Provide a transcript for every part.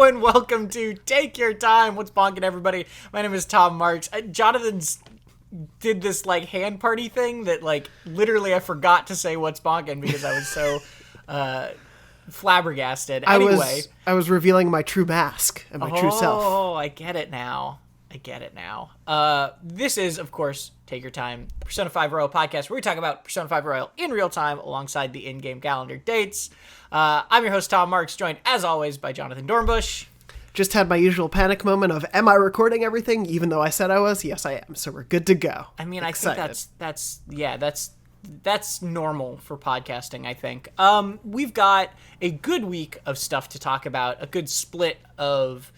and welcome to Take Your Time. What's bonking, everybody? My name is Tom Marks. Jonathan's did this, hand party thing that, literally I forgot to say what's bonking because I was so flabbergasted. Anyway. I was revealing my true mask and my true self. Oh, I get it now. This is, of course, Take Your Time, Persona 5 Royal podcast, where we talk about Persona 5 Royal in real time alongside the in-game calendar dates. I'm your host, Tom Marks, joined, as always, by Jonathon Dornbush. Just had my usual panic moment of, am I recording everything, even though I said I was? Yes, I am. So we're good to go. I mean, excited. I think that's normal for podcasting, I think. We've got a good week of stuff to talk about, a good split of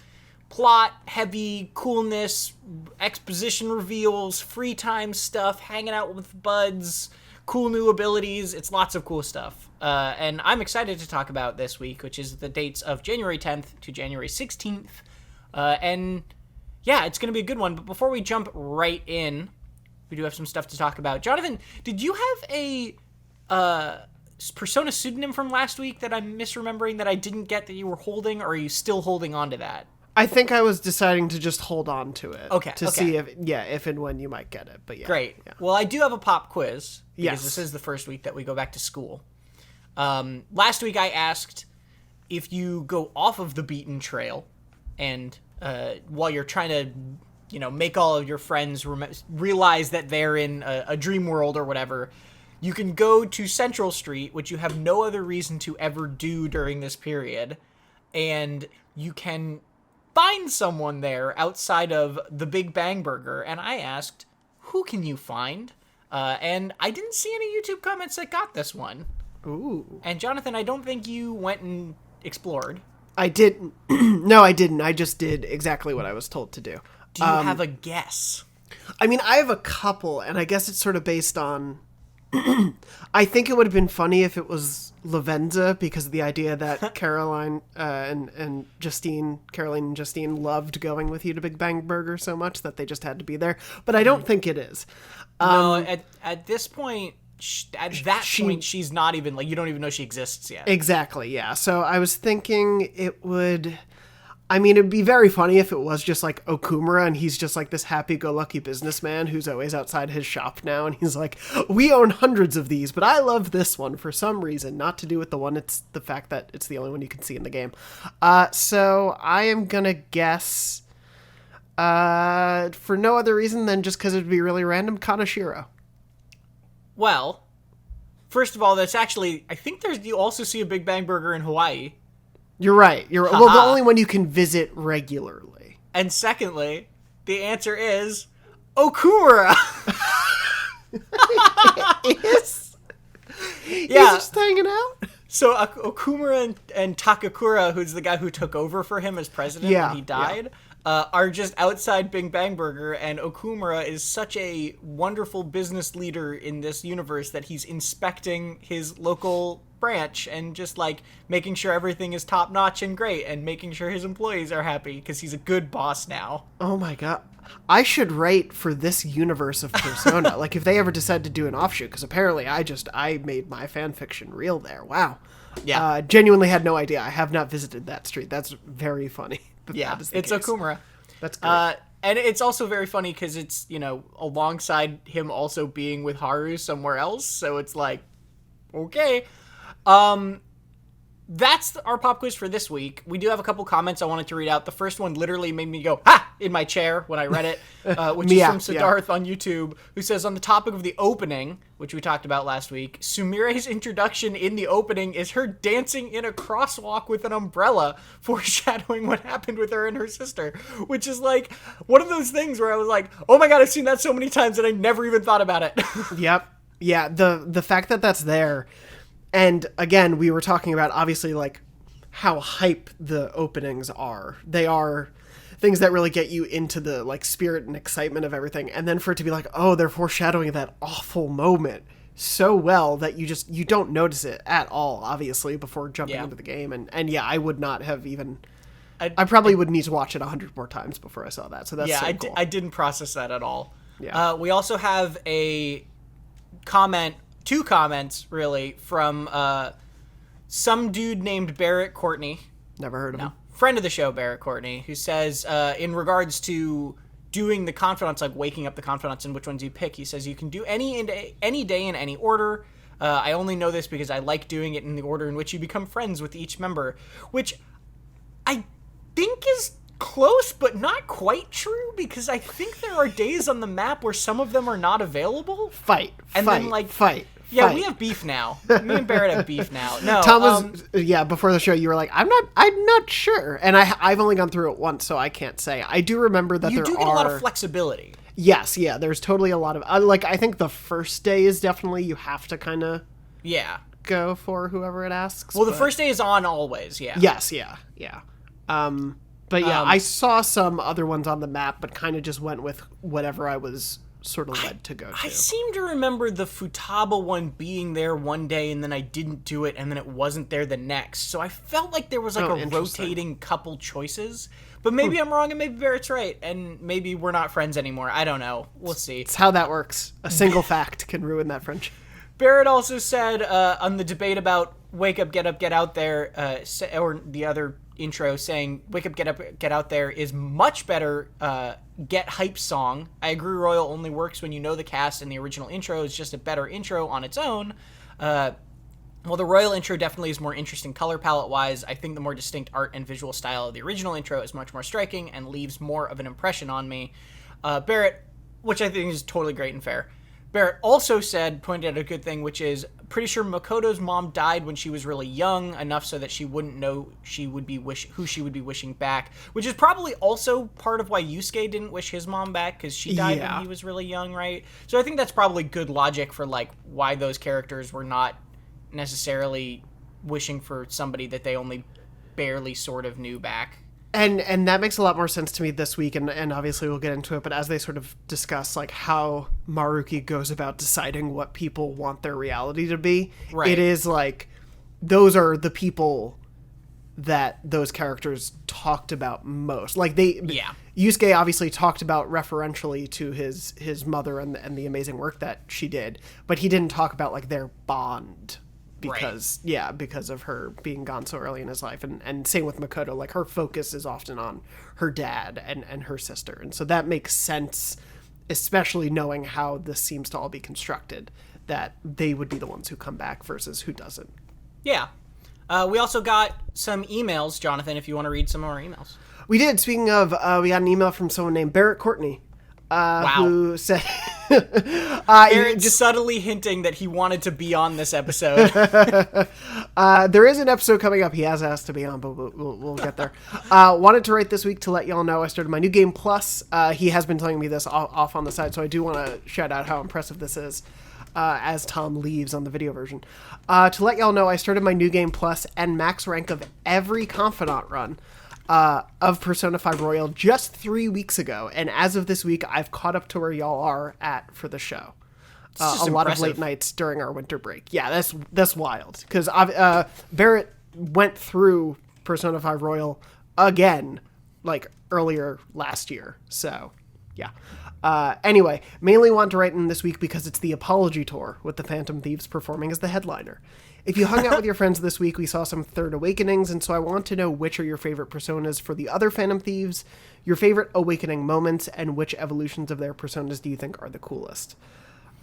plot, heavy coolness, exposition reveals, free time stuff, hanging out with buds, cool new abilities. It's lots of cool stuff. And I'm excited to talk about this week, which is the dates of January 10th to January 16th. And yeah, it's going to be a good one. But before we jump right in, we do have some stuff to talk about. Jonathan, did you have a Persona pseudonym from last week that I'm misremembering that I didn't get that you were holding, or are you still holding on to that? I think I was deciding to just hold on to it. Okay. See if and when you might get it. But yeah. Great. Yeah. Well, I do have a pop quiz. Because yes. This is the first week that we go back to school. Last week I asked if you go off of the beaten trail and while you're trying to, make all of your friends realize that they're in a dream world or whatever, you can go to Central Street, which you have no other reason to ever do during this period, and you can find someone there outside of the Big Bang Burger. And I asked, who can you find? And I didn't see any YouTube comments that got this one. Ooh. And Jonathan, I don't think you went and explored. I didn't. No, I didn't. I just did exactly what I was told to do. Do you have a guess? I mean, I have a couple, and I guess it's sort of based on... I think it would have been funny if it was Lavenza, because of the idea that Caroline and Justine loved going with you to Big Bang Burger so much that they just had to be there. But I don't think it is. No, at this point, she's not even, you don't even know she exists yet. Exactly, yeah. So I was thinking it'd be very funny if it was just Okumura and he's just this happy-go-lucky businessman who's always outside his shop now, and he's like, we own hundreds of these, but I love this one for some reason, not to do with it's the fact that it's the only one you can see in the game. So I am gonna guess, for no other reason than just because it'd be really random, Kaneshiro. Well, first of all, that's actually, I think you also see a Big Bang Burger in Hawaii. You're right. Well, the only one you can visit regularly. And secondly, the answer is Okumura. Yes. Yeah. He's just hanging out. So Okumura and Takakura, who's the guy who took over for him as president when he died, are just outside Big Bang Burger, and Okumura is such a wonderful business leader in this universe that he's inspecting his local branch and just making sure everything is top notch and great and making sure his employees are happy because he's a good boss now. Oh my god. I should write for this universe of Persona. If they ever decide to do an offshoot, because apparently I made my fan fiction real there. Wow. Yeah. Genuinely had no idea. I have not visited that street. That's very funny. Yeah, it's Okumura. That's great. And it's also very funny because it's, alongside him also being with Haru somewhere else. So it's okay. That's our pop quiz for this week. We do have a couple comments I wanted to read out. The first one literally made me go, ha! In my chair when I read it, which is from Siddharth on YouTube, who says, on the topic of the opening, which we talked about last week, Sumire's introduction in the opening is her dancing in a crosswalk with an umbrella, foreshadowing what happened with her and her sister, which is one of those things where I was like, oh my god, I've seen that so many times and I never even thought about it. Yep. Yeah, the fact that that's there. And again, we were talking about obviously how hype the openings are. They are things that really get you into the spirit and excitement of everything. And then for it to be oh, they're foreshadowing that awful moment so well that you don't notice it at all, obviously, before jumping into the game. And yeah, I would not have even... I probably would need to watch it 100 more times before I saw that. So that's cool. I didn't process that at all. Yeah. We also have a comment, 2 comments really, from some dude named Barrett Courtney. Never heard of him. friend of the show, Barrett Courtney, who says, in regards to doing the confidants, like waking up the confidants and which ones you pick, he says you can do any day in any order. I only know this because I like doing it in the order in which you become friends with each member, which I think is close but not quite true, because I think there are days on the map where some of them are not available. Fight. Yeah, we have beef now. Me and Barrett have beef now. No, Tom was before the show you were like, I'm not sure, and I've only gone through it once, so I can't say. I do remember that you do get a lot of flexibility. Yes, yeah, there's totally a lot of I think the first day is definitely you have to kind of go for whoever it asks. Well, the first day is on always. Yeah. Yes. Yeah. But yeah, I saw some other ones on the map, but kind of just went with whatever I was sort of led to go to. I seem to remember the Futaba one being there one day, and then I didn't do it, and then it wasn't there the next. So I felt like there was like a rotating couple choices. But maybe I'm wrong, and maybe Barrett's right, and maybe we're not friends anymore. I don't know. We'll see. It's how that works. A single fact can ruin that friendship. Barrett also said on the debate about wake up, get out there, or the other intro saying wake up, get out there is much better get hype song. I agree Royal only works when you know the cast, and the original intro is just a better intro on its own. Well, the Royal intro definitely is more interesting color palette wise. I think the more distinct art and visual style of the original intro is much more striking and leaves more of an impression on me. Barrett, which I think is totally great and fair. Barrett also pointed out a good thing, which is pretty sure Makoto's mom died when she was really young, enough so that she wouldn't know who she would be wishing back, which is probably also part of why Yusuke didn't wish his mom back, because she died when he was really young, right? So I think that's probably good logic for like why those characters were not necessarily wishing for somebody that they only barely sort of knew back. And that makes a lot more sense to me this week, and obviously we'll get into it, but as they sort of discuss like how Maruki goes about deciding what people want their reality to be, right. It is like those are the people that those characters talked about most. Like Yusuke obviously talked about referentially to his mother and the amazing work that she did, but he didn't talk about like their bond. Because of her being gone so early in his life, and same with Makoto, like her focus is often on her dad and her sister, and so that makes sense, especially knowing how this seems to all be constructed, that they would be the ones who come back versus who doesn't. Yeah. We also got some emails, Jonathan, if you want to read some more emails. We did. Speaking of, we got an email from someone named Barrett Courtney. Who said Aaron just subtly hinting that he wanted to be on this episode. There is an episode coming up he has asked to be on, but we'll get there. Wanted to write this week to let y'all know I started my new game plus. He has been telling me this off on the side, so I do want to shout out how impressive this is as Tom leaves on the video version. To let y'all know I started my new game plus and max rank of every confidant run of Persona 5 Royal just 3 weeks ago, and as of this week I've caught up to where y'all are at for the show. A lot of late nights during our winter break. Yeah, that's wild, because Barrett went through Persona 5 Royal again like earlier last year, so yeah. Anyway, mainly want to write in this week because it's the Apology Tour with the Phantom Thieves performing as the headliner. If you hung out with your friends this week, we saw some Third Awakenings, and so I want to know which are your favorite personas for the other Phantom Thieves, your favorite Awakening moments, and which evolutions of their personas do you think are the coolest.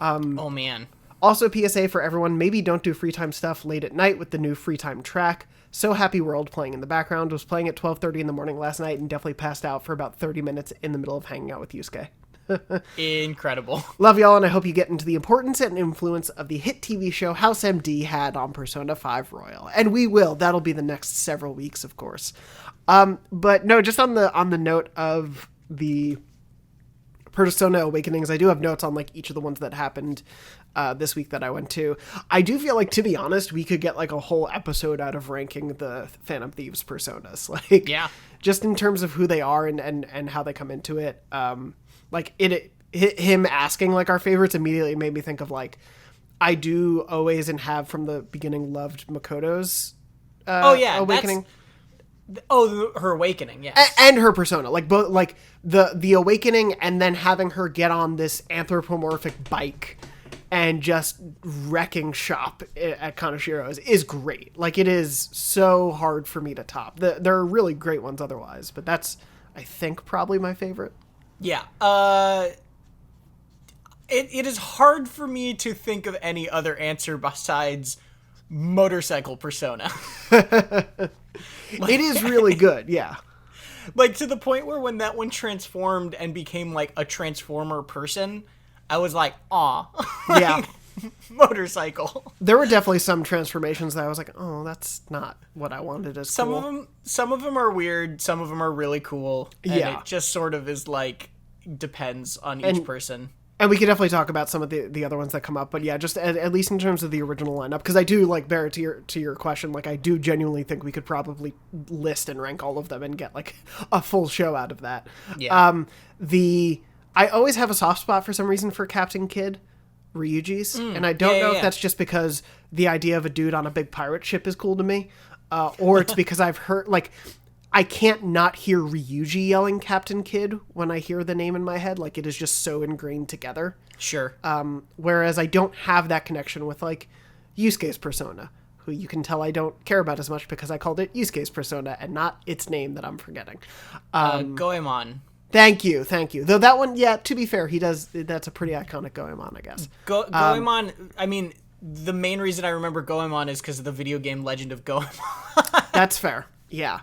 Oh man. Also, PSA for everyone, maybe don't do free time stuff late at night with the new free time track. So Happy World playing in the background. Was playing at 12:30 in the morning last night and definitely passed out for about 30 minutes in the middle of hanging out with Yusuke. Incredible. Love y'all, and I hope you get into the importance and influence of the hit TV show House MD had on Persona 5 Royal. And we will. That'll be the next several weeks, of course. But no, just on the note of the Persona Awakenings, I do have notes on like each of the ones that happened this week that I went to. I do feel like, to be honest, we could get like a whole episode out of ranking the Phantom Thieves personas. Like, yeah, just in terms of who they are and how they come into it. Like him asking like our favorites immediately made me think of like, I do always and have from the beginning loved Makoto's Awakening. Her Awakening, yes. And her persona, like both, like the Awakening, and then having her get on this anthropomorphic bike and just wrecking shop at Kanashiro's is great. Like, it is so hard for me to top. There are really great ones otherwise, but that's, I think, probably my favorite. Yeah. It is hard for me to think of any other answer besides motorcycle persona. It is really good, yeah. Like, to the point where when that one transformed and became, like, a transformer person, I was like, aw. Yeah. Motorcycle. There were definitely some transformations that I was like, oh, that's not what I wanted as cool. Some of them are weird, some of them are really cool. And Yeah. it just sort of is, like, depends on each person. And we could definitely talk about some of the other ones that come up, but yeah, just at least in terms of the original lineup, because I do, like, Barrett, to your question, like, I do genuinely think we could probably list and rank all of them and get, like, a full show out of that. Yeah. I always have a soft spot for some reason for Captain Kidd, Ryuji's, and I don't know if that's just because the idea of a dude on a big pirate ship is cool to me, or it's because I've heard, like, I can't not hear Ryuji yelling Captain Kidd when I hear the name in my head. Like, it is just so ingrained together. Sure. Whereas I don't have that connection with, like, Yusuke's persona, who you can tell I don't care about as much because I called it Yusuke's persona and not its name that I'm forgetting. Goemon. Thank you. Though that one, yeah, to be fair, that's a pretty iconic Goemon, I guess. Goemon, I mean, the main reason I remember Goemon is because of the video game Legend of Goemon. That's fair. Yeah.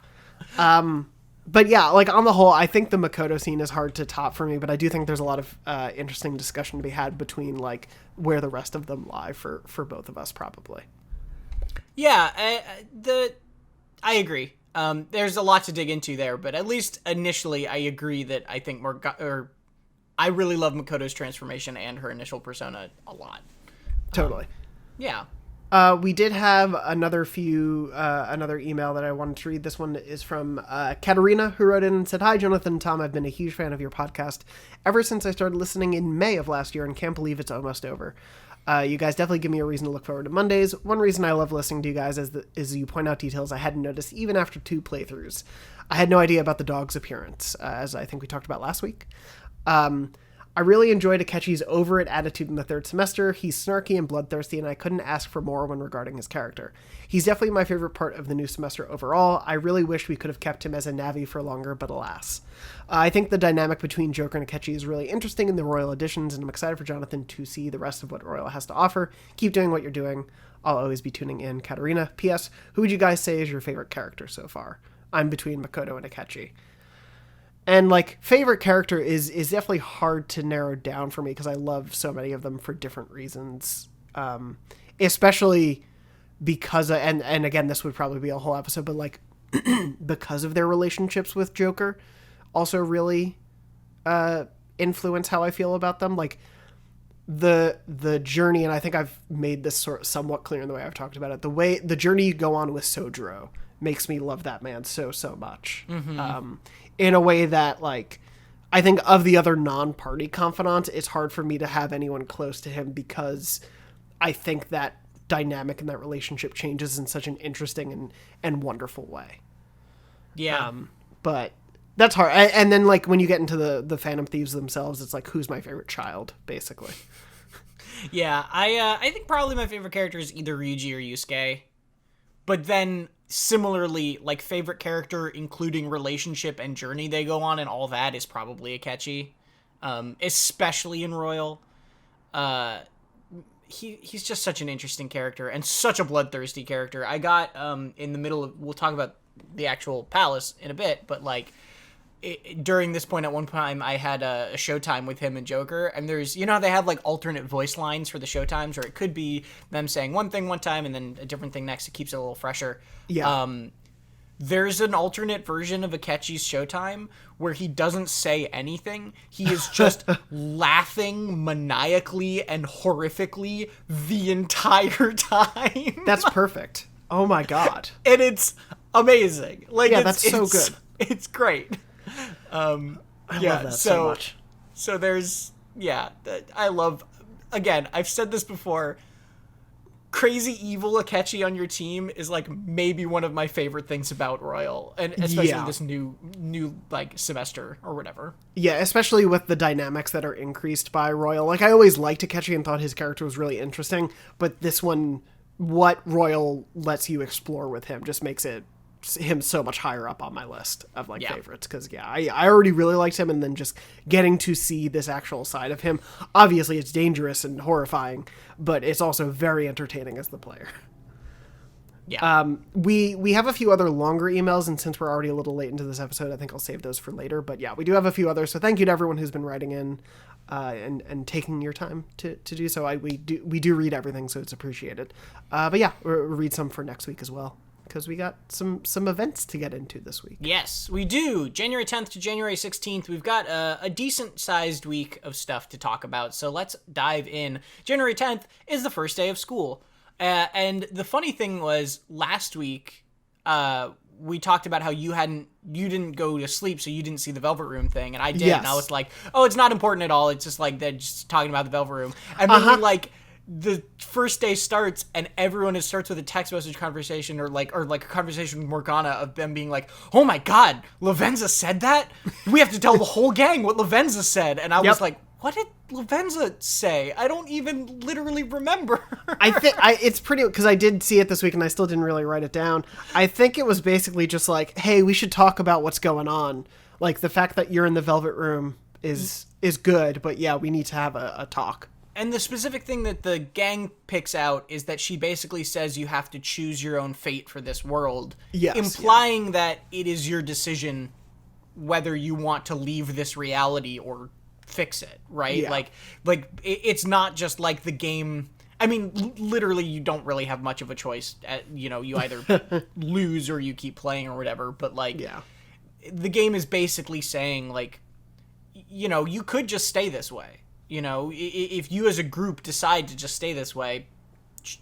But yeah, like, on the whole, I think the Makoto scene is hard to top for me, but I do think there's a lot of interesting discussion to be had between, like, where the rest of them lie for both of us, probably. Yeah, I agree. There's a lot to dig into there, but at least initially I agree that I think I really love Makoto's transformation and her initial persona a lot. Totally. Yeah. We did have another email that I wanted to read. This one is from Katerina, who wrote in and said, "Hi, Jonathon and Tom. I've been a huge fan of your podcast ever since I started listening in May of last year and can't believe it's almost over. You guys definitely give me a reason to look forward to Mondays. One reason I love listening to you guys is you point out details I hadn't noticed even after 2 playthroughs. I had no idea about the dog's appearance, as I think we talked about last week. I really enjoyed Akechi's over-it attitude in the 3rd semester. He's snarky and bloodthirsty, and I couldn't ask for more when regarding his character. He's definitely my favorite part of the new semester overall. I really wish we could have kept him as a Navi for longer, but alas. I think the dynamic between Joker and Akechi is really interesting in the Royal editions, and I'm excited for Jonathon to see the rest of what Royal has to offer. Keep doing what you're doing. I'll always be tuning in. Katerina. P.S. Who would you guys say is your favorite character so far? I'm between Makoto and Akechi. And, like, favorite character is definitely hard to narrow down for me because I love so many of them for different reasons. Especially because, and again, this would probably be a whole episode, but, like, because of their relationships with Joker also really influence how I feel about them. Like, the journey, and I think I've made this somewhat clear in the way I've talked about it, the journey you go on with Sojiro makes me love that man so much. Mm-hmm. In a way that, like, I think of the other non-party confidants, it's hard for me to have anyone close to him because I think that dynamic in that relationship changes in such an interesting and wonderful way. Yeah. But that's hard. And then, like, when you get into the Phantom Thieves themselves, it's like, who's my favorite child, basically. Yeah, I think probably my favorite character is either Ryuji or Yusuke. But then, similarly, like, favorite character, including relationship and journey they go on and all that, is probably Akechi. Especially in Royal. He's just such an interesting character and such a bloodthirsty character. I got, in the middle of... We'll talk about the actual palace in a bit, but, like... during this point, at one time, I had a showtime with him and Joker, and there's, you know how they have, like, alternate voice lines for the showtimes, or it could be them saying one thing one time and then a different thing next. It keeps it a little fresher. Yeah. There's an alternate version of Akechi's showtime where he doesn't say anything. He is just laughing maniacally and horrifically the entire time. That's perfect. Oh my god. And it's amazing. Like, yeah, that's so good. It's great. I love that so much. So there's, I love, again, I've said this before, crazy evil Akechi on your team is like maybe one of my favorite things about Royal, and especially this new like semester or whatever. Yeah, especially with the dynamics that are increased by Royal. Like, I always liked Akechi and thought his character was really interesting, but this one, what Royal lets you explore with him just makes him so much higher up on my list of like favorites, because I already really liked him, and then just getting to see this actual side of him, obviously it's dangerous and horrifying, but it's also very entertaining as the player. We have a few other longer emails, and since we're already a little late into this episode, I think I'll save those for later, but yeah, we do have a few others, so thank you to everyone who's been writing in and taking your time to do so. We do read everything, so it's appreciated, but yeah, we'll read some for next week as well, because we got some events to get into this week. Yes, we do. January 10th to January 16th, we've got a decent-sized week of stuff to talk about, so let's dive in. January 10th is the first day of school, and the funny thing was, last week, we talked about how you didn't go to sleep, so you didn't see the Velvet Room thing, and I did, and I was like, oh, it's not important at all, it's just like, they're just talking about the Velvet Room, and then the first day starts and everyone starts with a text message conversation or like a conversation with Morgana of them being like, oh my god, Lavenza said that? We have to tell the whole gang what Lavenza said. And I was like, what did Lavenza say? I don't even literally remember. I think it's pretty, because I did see it this week and I still didn't really write it down. I think it was basically just like, hey, we should talk about what's going on. Like, the fact that you're in the Velvet Room is good, but yeah, we need to have a talk. And the specific thing that the gang picks out is that she basically says you have to choose your own fate for this world, implying that it is your decision whether you want to leave this reality or fix it, right? Yeah. Like it's not just like the game. I mean, literally, you don't really have much of a choice. You either lose or you keep playing or whatever. But the game is basically saying, like, you could just stay this way. If you as a group decide to just stay this way,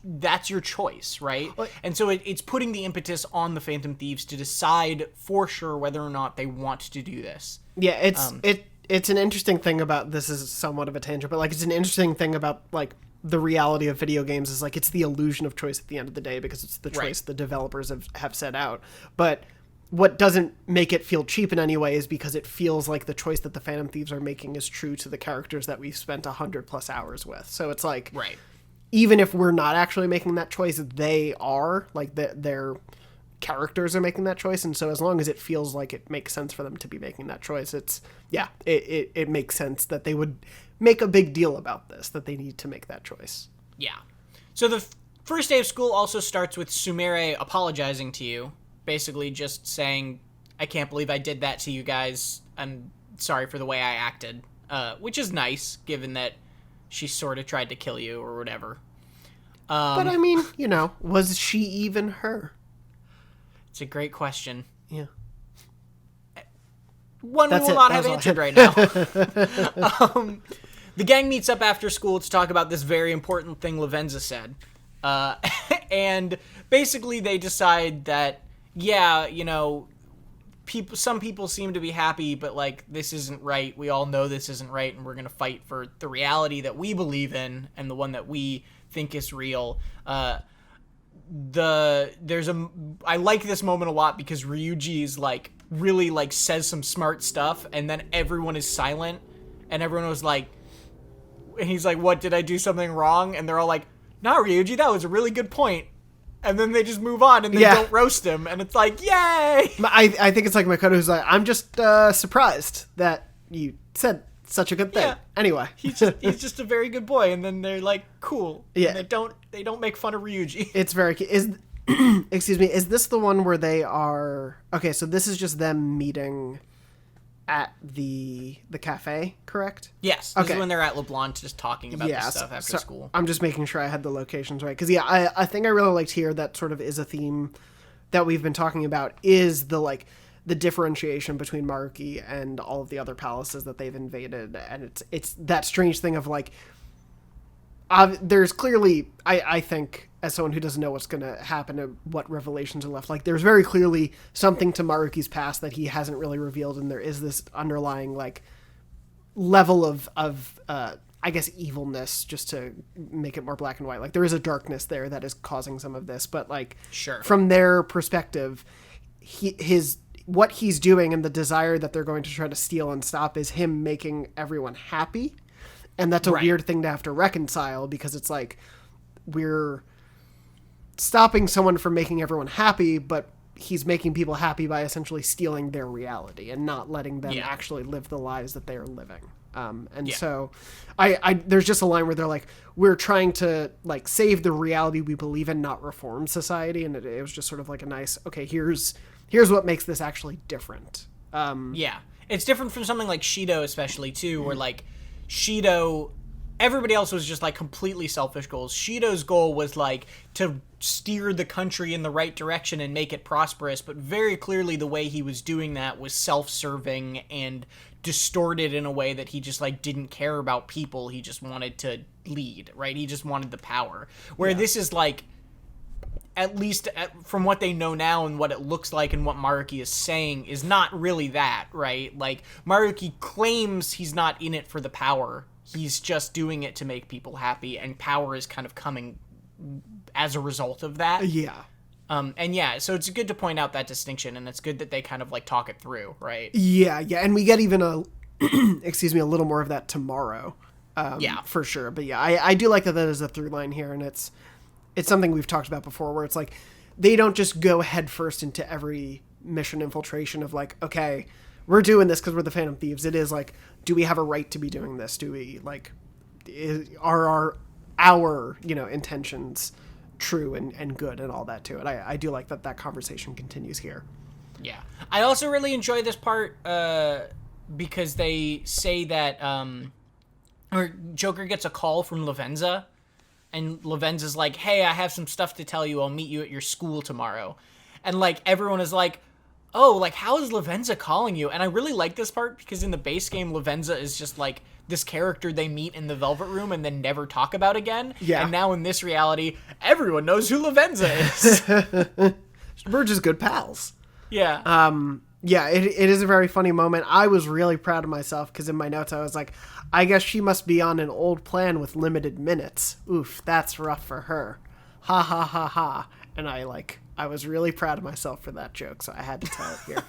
that's your choice, right? And so it's putting the impetus on the Phantom Thieves to decide for sure whether or not they want to do this. Yeah, it's an interesting thing about, this is somewhat of a tangent, but like, it's an interesting thing about like the reality of video games is like, it's the illusion of choice at the end of the day, because it's the choice the developers have set out. But what doesn't make it feel cheap in any way is because it feels like the choice that the Phantom Thieves are making is true to the characters that we've spent 100+ hours with. So it's like, even if we're not actually making that choice, they are, like, their characters are making that choice. And so as long as it feels like it makes sense for them to be making that choice, it makes sense that they would make a big deal about this, that they need to make that choice. Yeah. So the first day of school also starts with Sumire apologizing to you. Basically just saying, I can't believe I did that to you guys. I'm sorry for the way I acted. Which is nice, given that she sort of tried to kill you or whatever. But I mean, was she even her? It's a great question. Yeah. One we will not have answered right now. The gang meets up after school to talk about this very important thing Lavenza said. And basically they decide that, some people seem to be happy, but like, this isn't right. We all know this isn't right, and we're going to fight for the reality that we believe in and the one that we think is real. I like this moment a lot because Ryuji's like really like says some smart stuff, and then everyone is silent, and everyone was like, and he's like, what, did I do something wrong? And they're all like, nah, Ryuji, that was a really good point. And then they just move on and they don't roast him. And it's like, yay! I think it's like Makoto who's like, I'm just surprised that you said such a good thing. Yeah. Anyway. he's just a very good boy. And then they're like, cool. Yeah. And they don't make fun of Ryuji. It's very cute. Excuse me, is this the one where they are... Okay, so this is just them meeting at the cafe, correct? Yes. This is when they're at LeBlanc just talking about this stuff after school. I'm just making sure I had the locations right. Because, I think I really liked here that sort of is a theme that we've been talking about, is the differentiation between Maruki and all of the other palaces that they've invaded. And it's that strange thing of, like, there's clearly, I think, as someone who doesn't know what's going to happen and what revelations are left, like, there's very clearly something to Maruki's past that he hasn't really revealed, and there is this underlying, like, level of I guess, evilness, just to make it more black and white. Like, there is a darkness there that is causing some of this, but, like, sure. From their perspective, what he's doing and the desire that they're going to try to steal and stop is him making everyone happy. And that's a weird thing to have to reconcile, because it's like, we're stopping someone from making everyone happy, but he's making people happy by essentially stealing their reality and not letting them actually live the lives that they are living. So there's just a line where they're like, we're trying to, like, save the reality we believe in, not reform society. And it was just sort of like a nice, okay, here's what makes this actually different. It's different from something like Shido, especially too, where, like, Shido, everybody else was just, like, completely selfish goals. Shido's goal was, like, to steer the country in the right direction and make it prosperous, but very clearly the way he was doing that was self-serving and distorted in a way that he just, like, didn't care about people. He just wanted to lead, right? He just wanted the power. Where this is, like, at least from what they know now and what it looks like and what Maruki is saying, is not really that, right? Like, Maruki claims he's not in it for the power. He's just doing it to make people happy, and power is kind of coming as a result of that. Yeah. So it's good to point out that distinction, and it's good that they kind of, like, talk it through, right? Yeah, and we get even a little more of that tomorrow. For sure. But yeah, I do like that is a through line here, and it's something we've talked about before, where it's like, they don't just go head first into every mission infiltration of, like, okay, we're doing this because we're the Phantom Thieves. It is like, do we have a right to be doing this? Do we, like, are our intentions true and good and all that too? And I do like that conversation continues here. Yeah. I also really enjoy this part because they say that or Joker gets a call from Lavenza, and Lavenza's like, hey, I have some stuff to tell you. I'll meet you at your school tomorrow. And, like, everyone is like, oh, like, how is Lavenza calling you? And I really like this part because in the base game, Lavenza is just, like, this character they meet in the Velvet Room and then never talk about again. Yeah. And now in this reality, everyone knows who Lavenza is. We're just good pals. Yeah. It is a very funny moment. I was really proud of myself because in my notes I was like, I guess she must be on an old plan with limited minutes. Oof, that's rough for her. Ha ha ha ha. And I was really proud of myself for that joke, so I had to tell it here.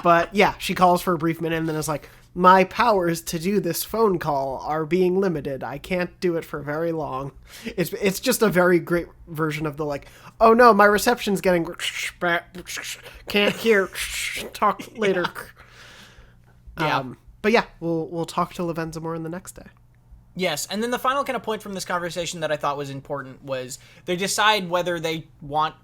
But yeah, she calls for a brief minute and then is like, my powers to do this phone call are being limited. I can't do it for very long. It's just a very great version of the, like, oh no, my reception's getting can't hear, talk later. Yeah. But yeah, we'll talk to Lavenza more in the next day. Yes, and then the final kind of point from this conversation that I thought was important was they decide whether they want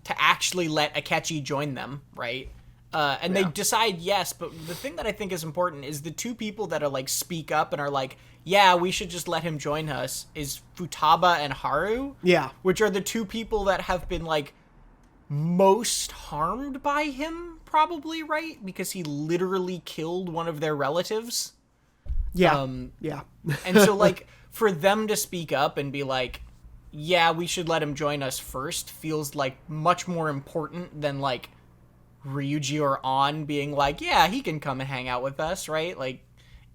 to actually let Akechi join them, right? They decide yes, but the thing that I think is important is the two people that are, like, speak up and are like, yeah, we should just let him join us, is Futaba and Haru. Yeah. Which are the two people that have been, like, most harmed by him, probably, right? Because he literally killed one of their relatives. Yeah. And so, like, for them to speak up and be like, yeah, we should let him join us first, feels, like, much more important than, like, Ryuji or An being like, yeah, he can come and hang out with us, right? Like,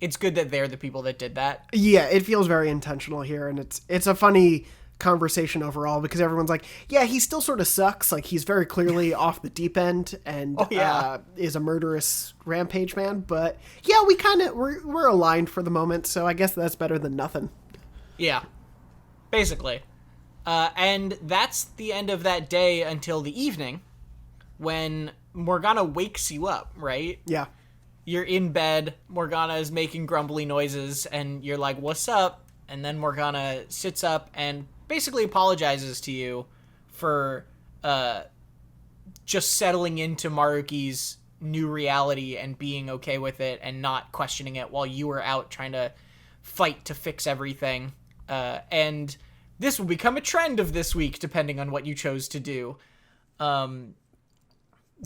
it's good that they're the people that did that. Yeah, it feels very intentional here, and it's a funny conversation overall because everyone's like, yeah, he still sort of sucks. Like, he's very clearly off the deep end and is a murderous rampage man. But yeah, we're aligned for the moment, so I guess that's better than nothing. Yeah, basically. And that's the end of that day until the evening when Morgana wakes you up, right? Yeah. You're in bed, Morgana is making grumbly noises, and you're like, what's up? And then Morgana sits up and basically apologizes to you for just settling into Maruki's new reality and being okay with it and not questioning it while you were out trying to fight to fix everything. And this will become a trend of this week, depending on what you chose to do.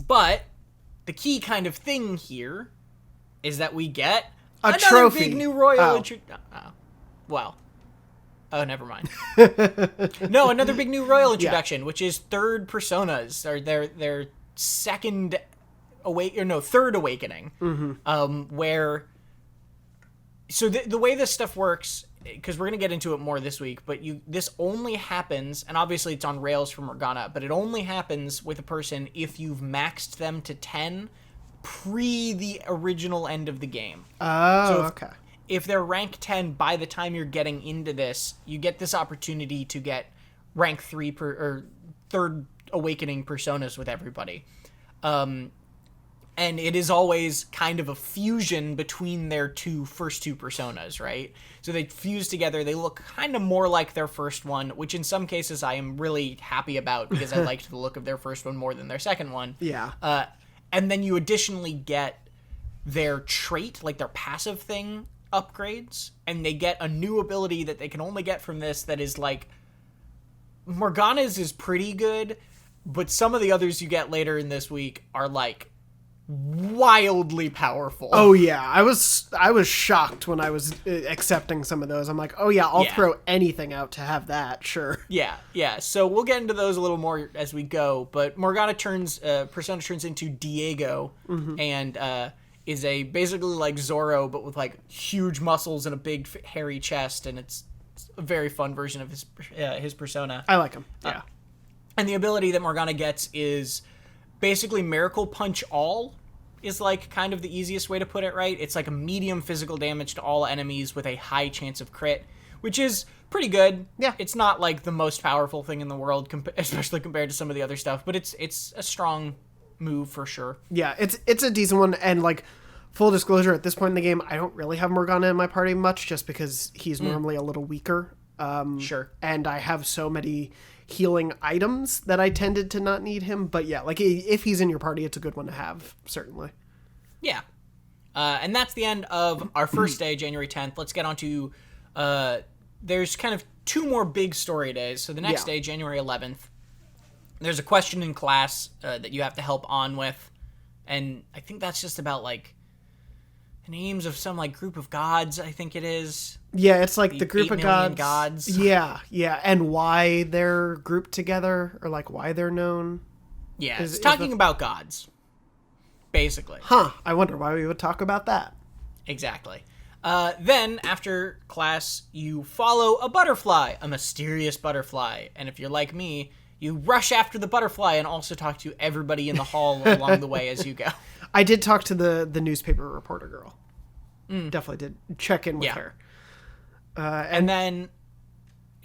But the key kind of thing here is that we get another trophy. Big new royal never mind. No, another big new royal introduction, which is third personas, or their third awakening. Mm-hmm. Where so the way this stuff works because we're going to get into it more this week, but this only happens, and obviously it's on rails for Morgana, but it only happens with a person if you've maxed them to 10 pre the original end of the game. Oh, so okay. If they're rank 10 by the time you're getting into this, you get this opportunity to get rank 3 or third awakening personas with everybody. And it is always kind of a fusion between their first two personas, right? So they fuse together. They look kind of more like their first one, which in some cases I am really happy about because I liked the look of their first one more than their second one. Yeah. And then you additionally get their trait, like their passive thing, upgrades. And they get a new ability that they can only get from this that is like... Morgana's is pretty good, but some of the others you get later in this week are like... wildly powerful. Oh yeah, I was shocked when I was accepting some of those. I'm like, oh yeah, I'll throw anything out to have that. Sure. Yeah. So we'll get into those a little more as we go. But Morgana Persona turns into Diego, and is basically like Zorro, but with like huge muscles and a big hairy chest, and it's a very fun version of his persona. I like him. Yeah. And the ability that Morgana gets is basically Miracle Punch All is like kind of the easiest way to put it, right? It's like a medium physical damage to all enemies with a high chance of crit, which is pretty good. Yeah. It's not like the most powerful thing in the world, especially compared to some of the other stuff, but it's a strong move for sure. Yeah, it's a decent one, and like full disclosure, at this point in the game, I don't really have Morgana in my party much just because he's normally a little weaker. Sure. And I have so many healing items that I tended to not need him, but yeah, like if he's in your party, it's a good one to have, certainly. Yeah. And that's the end of our first day, January 10th. Let's get on to there's kind of two more big story days. So the next day, January 11th, there's a question in class that you have to help on with, and I think that's just about like the names of some like group of gods, I think it is. Yeah, it's like the group of gods. Yeah, and why they're grouped together, or like why they're known. Yeah, it's talking about gods, basically. Huh, I wonder why we would talk about that. Exactly. Then, after class, you follow a butterfly, a mysterious butterfly. And if you're like me, you rush after the butterfly and also talk to everybody in the hall along the way as you go. I did talk to the newspaper reporter girl. Definitely did check in with her. And then...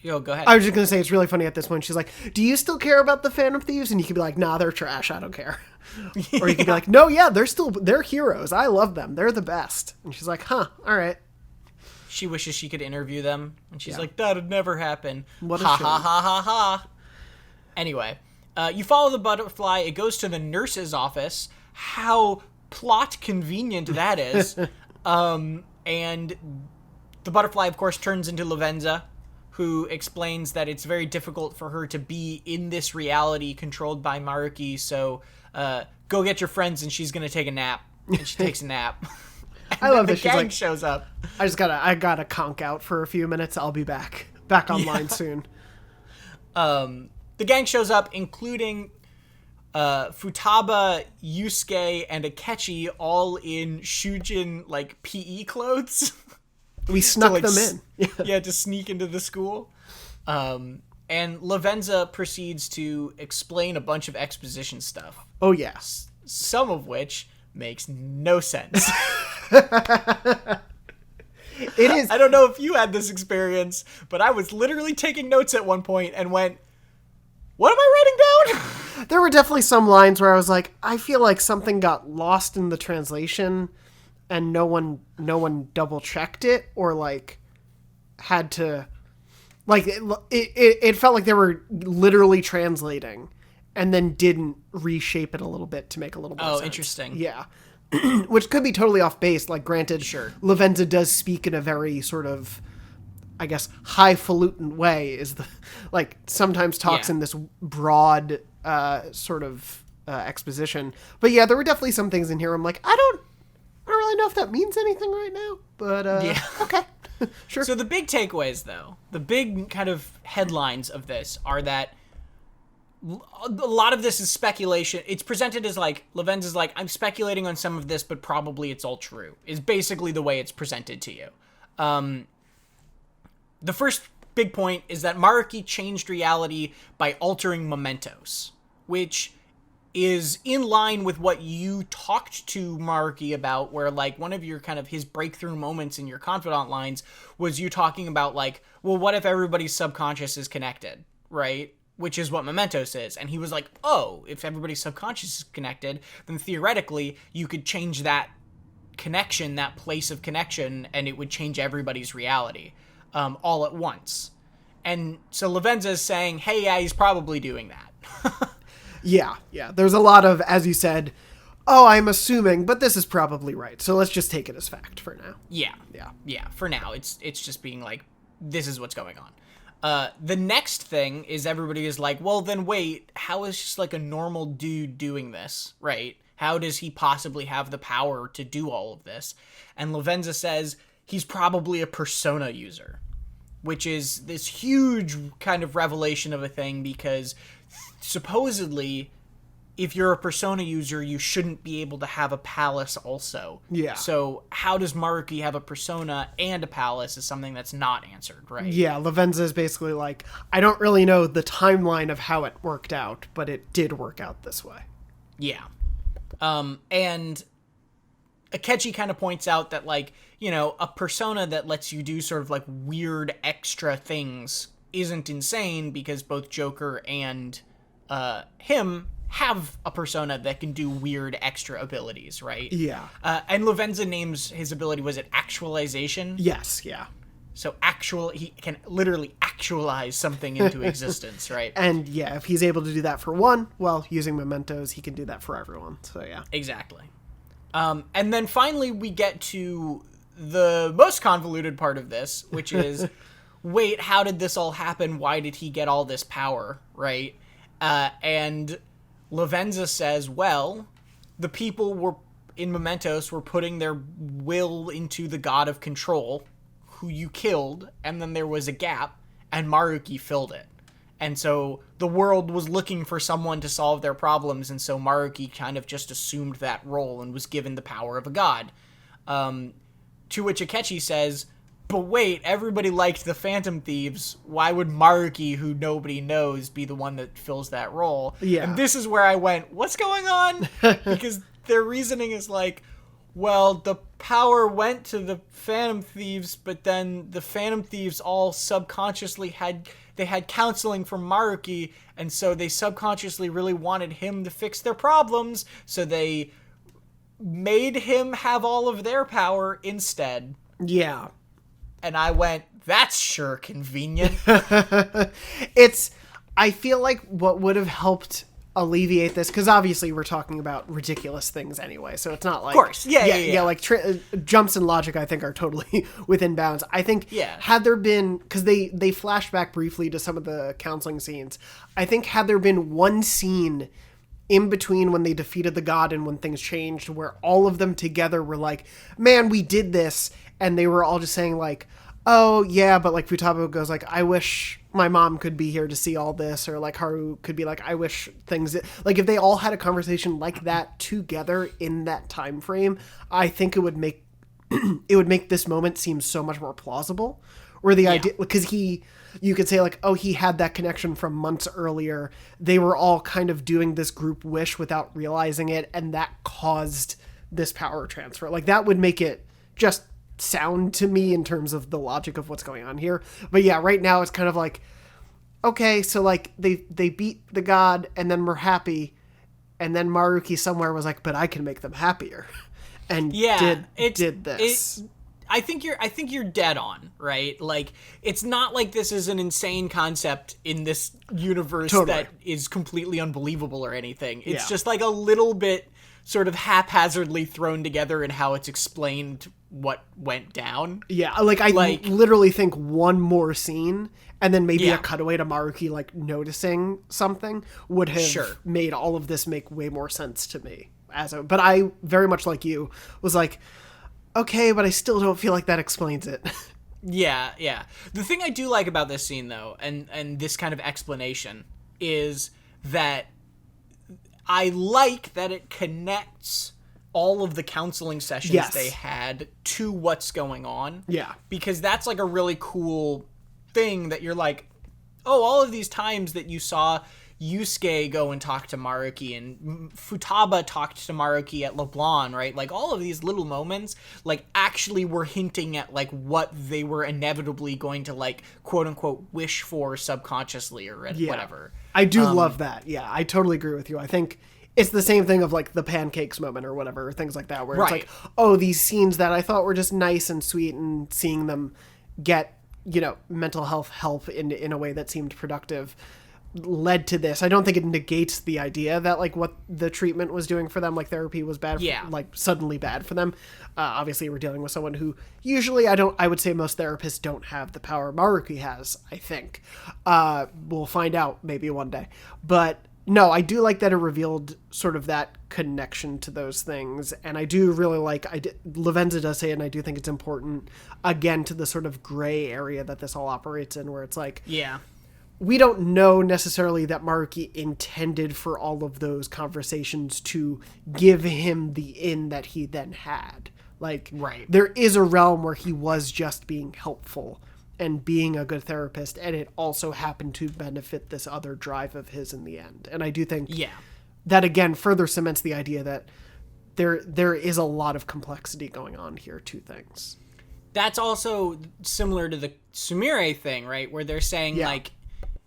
Yo, go ahead. I was just going to say, it's really funny at this point. She's like, do you still care about the Phantom Thieves? And you could be like, nah, they're trash. I don't care. Or you could be like, no, yeah, they're heroes. I love them. They're the best. And she's like, huh, all right. She wishes she could interview them. And she's like, that'd never happen. What a ha, shame. ha, ha, ha, ha. Anyway, you follow the butterfly. It goes to the nurse's office. How plot convenient that is. And the butterfly, of course, turns into Lavenza, who explains that it's very difficult for her to be in this reality controlled by Maruki, so go get your friends and she's going to take a nap. And she takes a nap. I love that the she's gang like, shows up. I gotta conk out for a few minutes. I'll be back online soon. The gang shows up, including Futaba, Yusuke, and Akechi, all in Shujin, like, PE clothes. We snuck like, them in. Yeah, to sneak into the school. And Lavenza proceeds to explain a bunch of exposition stuff. Oh, yes. Some of which makes no sense. It is. I don't know if you had this experience, but I was literally taking notes at one point and went, what am I writing down? There were definitely some lines where I was like, I feel like something got lost in the translation and no one double checked it, or like had to, like, it felt like they were literally translating and then didn't reshape it a little bit to make a little more sense. Oh, interesting. Yeah. Which could be totally off base. Like, granted, sure, Lavenza does speak in a very sort of, I guess, highfalutin way, is the, like, sometimes talks in this broad sort of exposition. But yeah, there were definitely some things in here I'm like, I don't really know if that means anything right now, but okay. Sure. So the big takeaways, though, the big kind of headlines of this are that a lot of this is speculation. It's presented as like, Lavenza's like, I'm speculating on some of this, but probably it's all true, is basically the way it's presented to you. the first big point is that Maruki changed reality by altering mementos, which is in line with what you talked to Maruki about, where, like, one of your kind of his breakthrough moments in your confidant lines was you talking about, like, well, what if everybody's subconscious is connected, right? Which is what mementos is. And he was like, oh, if everybody's subconscious is connected, then theoretically you could change that connection, that place of connection, and it would change everybody's reality all at once. And so Lavenza is saying, hey, yeah, he's probably doing that. Yeah. There's a lot of, as you said, oh, I'm assuming, but this is probably right. So let's just take it as fact for now. Yeah. For now, it's just being like, this is what's going on. The next thing is everybody is like, well, then wait, how is just like a normal dude doing this, right? How does he possibly have the power to do all of this? And Lavenza says he's probably a persona user, which is this huge kind of revelation of a thing, because supposedly if you're a persona user, you shouldn't be able to have a palace also. Yeah. So how does Maruki have a persona and a palace is something that's not answered, right? Yeah, Lavenza is basically like, I don't really know the timeline of how it worked out, but it did work out this way. Yeah. And Akechi kind of points out that, like, you know, a persona that lets you do sort of like weird extra things isn't insane, because both Joker and him have a persona that can do weird extra abilities, right? Yeah. And Lavenza names his ability, was it actualization? Yes, yeah. So he can literally actualize something into existence, right? And yeah, if he's able to do that for one, well, using mementos, he can do that for everyone. So yeah. Exactly. And then finally we get to the most convoluted part of this, which is, wait, how did this all happen? Why did he get all this power, right? And Lavenza says, well, the people were in Mementos were putting their will into the god of control, who you killed, and then there was a gap, and Maruki filled it. And so the world was looking for someone to solve their problems, and so Maruki kind of just assumed that role and was given the power of a god. To which Akechi says, but wait, everybody liked the Phantom Thieves. Why would Maruki, who nobody knows, be the one that fills that role? Yeah. And this is where I went, what's going on? Because their reasoning is like, well, the power went to the Phantom Thieves, but then the Phantom Thieves all subconsciously had counseling from Maruki, and so they subconsciously really wanted him to fix their problems, so they made him have all of their power instead. Yeah. And I went, that's sure convenient. I feel like what would have helped alleviate this, because obviously we're talking about ridiculous things anyway, so it's not like, of course, yeah. Like jumps in logic I think are totally within bounds. I think had there been, because they flashed back briefly to some of the counseling scenes, I think had there been one scene in between when they defeated the god and when things changed, where all of them together were like, man, we did this, and they were all just saying like, oh yeah, but like Futaba goes like, I wish my mom could be here to see all this, or like Haru could be like, I wish things, like if they all had a conversation like that together in that time frame, I think it would make this moment seem so much more plausible. Or the idea, because you could say like, oh, he had that connection from months earlier, they were all kind of doing this group wish without realizing it, and that caused this power transfer. Like that would make it just sound to me in terms of the logic of what's going on here. But yeah, right now it's kind of like, okay, so like they beat the god and then we're happy, and then Maruki somewhere was like, but I can make them happier, and did this. I think you're dead on, right? Like, it's not like this is an insane concept in this universe that is completely unbelievable or anything. It's just like a little bit sort of haphazardly thrown together in how it's explained what went down. Yeah, like I literally think one more scene and then maybe a cutaway to Maruki like noticing something would have made all of this make way more sense to me. But I, very much like you, was like, okay, but I still don't feel like that explains it. Yeah. The thing I do like about this scene, though, and this kind of explanation, is that I like that it connects all of the counseling sessions they had to what's going on. Yeah. Because that's like a really cool thing that you're like, oh, all of these times that you saw Yusuke go and talk to Maruki, and Futaba talked to Maruki at LeBlanc, right? Like, all of these little moments, like, actually were hinting at, like, what they were inevitably going to, like, quote-unquote, wish for subconsciously or whatever. I do love that. Yeah, I totally agree with you. I think it's the same thing of, like, the pancakes moment or whatever, or things like that, where it's like, oh, these scenes that I thought were just nice and sweet, and seeing them get, you know, mental health help in a way that seemed productive led to this. I don't think it negates the idea that, like, what the treatment was doing for them, like therapy was bad, like suddenly bad for them. Obviously we're dealing with someone who usually I would say most therapists don't have the power Maruki has, I think. We'll find out maybe one day. But no, I do like that it revealed sort of that connection to those things. And I do really like, Lavenza does say, and I do think it's important, again, to the sort of gray area that this all operates in, where it's like, we don't know necessarily that Maruki intended for all of those conversations to give him the in that he then had. Like, there is a realm where he was just being helpful and being a good therapist, and it also happened to benefit this other drive of his in the end. And I do think that, again, further cements the idea that there is a lot of complexity going on here to things. That's also similar to the Sumire thing, right? Where they're saying, like,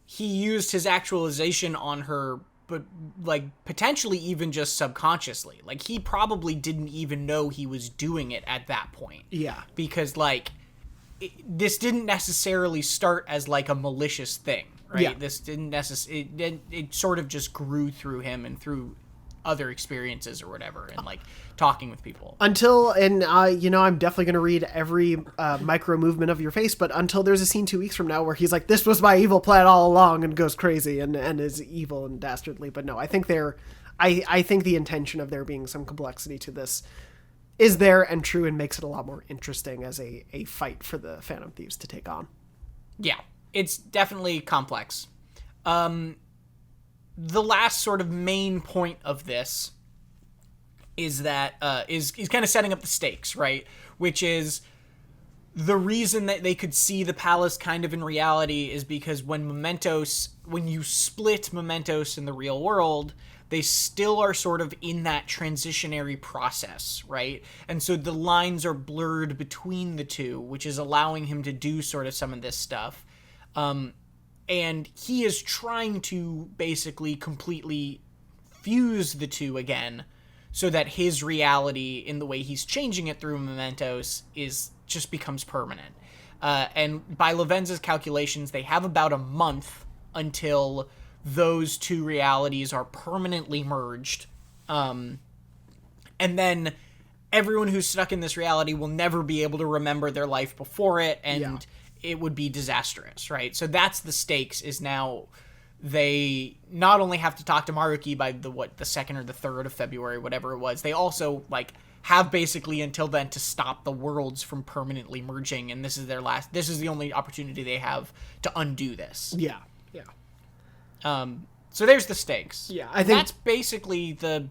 he used his actualization on her, but, like, potentially even just subconsciously. Like, he probably didn't even know he was doing it at that point. Yeah. Because, like, this didn't necessarily start as, like, a malicious thing, right? Yeah. This didn't necessarily... It sort of just grew through him and through other experiences or whatever, and, like, talking with people. You know, I'm definitely going to read every micro movement of your face, but until there's a scene 2 weeks from now where he's like, this was my evil plan all along, and goes crazy and is evil and dastardly. But no, I think I think the intention of there being some complexity to this is there and true, and makes it a lot more interesting as a fight for the Phantom Thieves to take on. Yeah, it's definitely complex. The last sort of main point of this is that is kind of setting up the stakes, right? Which is the reason that they could see the palace kind of in reality is because when you split Mementos in the real world, they still are sort of in that transitionary process, right? And so the lines are blurred between the two, which is allowing him to do sort of some of this stuff. And he is trying to basically completely fuse the two again so that his reality, in the way he's changing it through Mementos, just becomes permanent. And by Lavenza's calculations, they have about a month until those two realities are permanently merged. And then everyone who's stuck in this reality will never be able to remember their life before it, and it would be disastrous, right? So that's the stakes, is now they not only have to talk to Maruki by the 2nd or the 3rd of February, whatever it was, they also, like, have basically until then to stop the worlds from permanently merging, and this is the only opportunity they have to undo this. Yeah. So there's the stakes. Yeah, I think that's basically the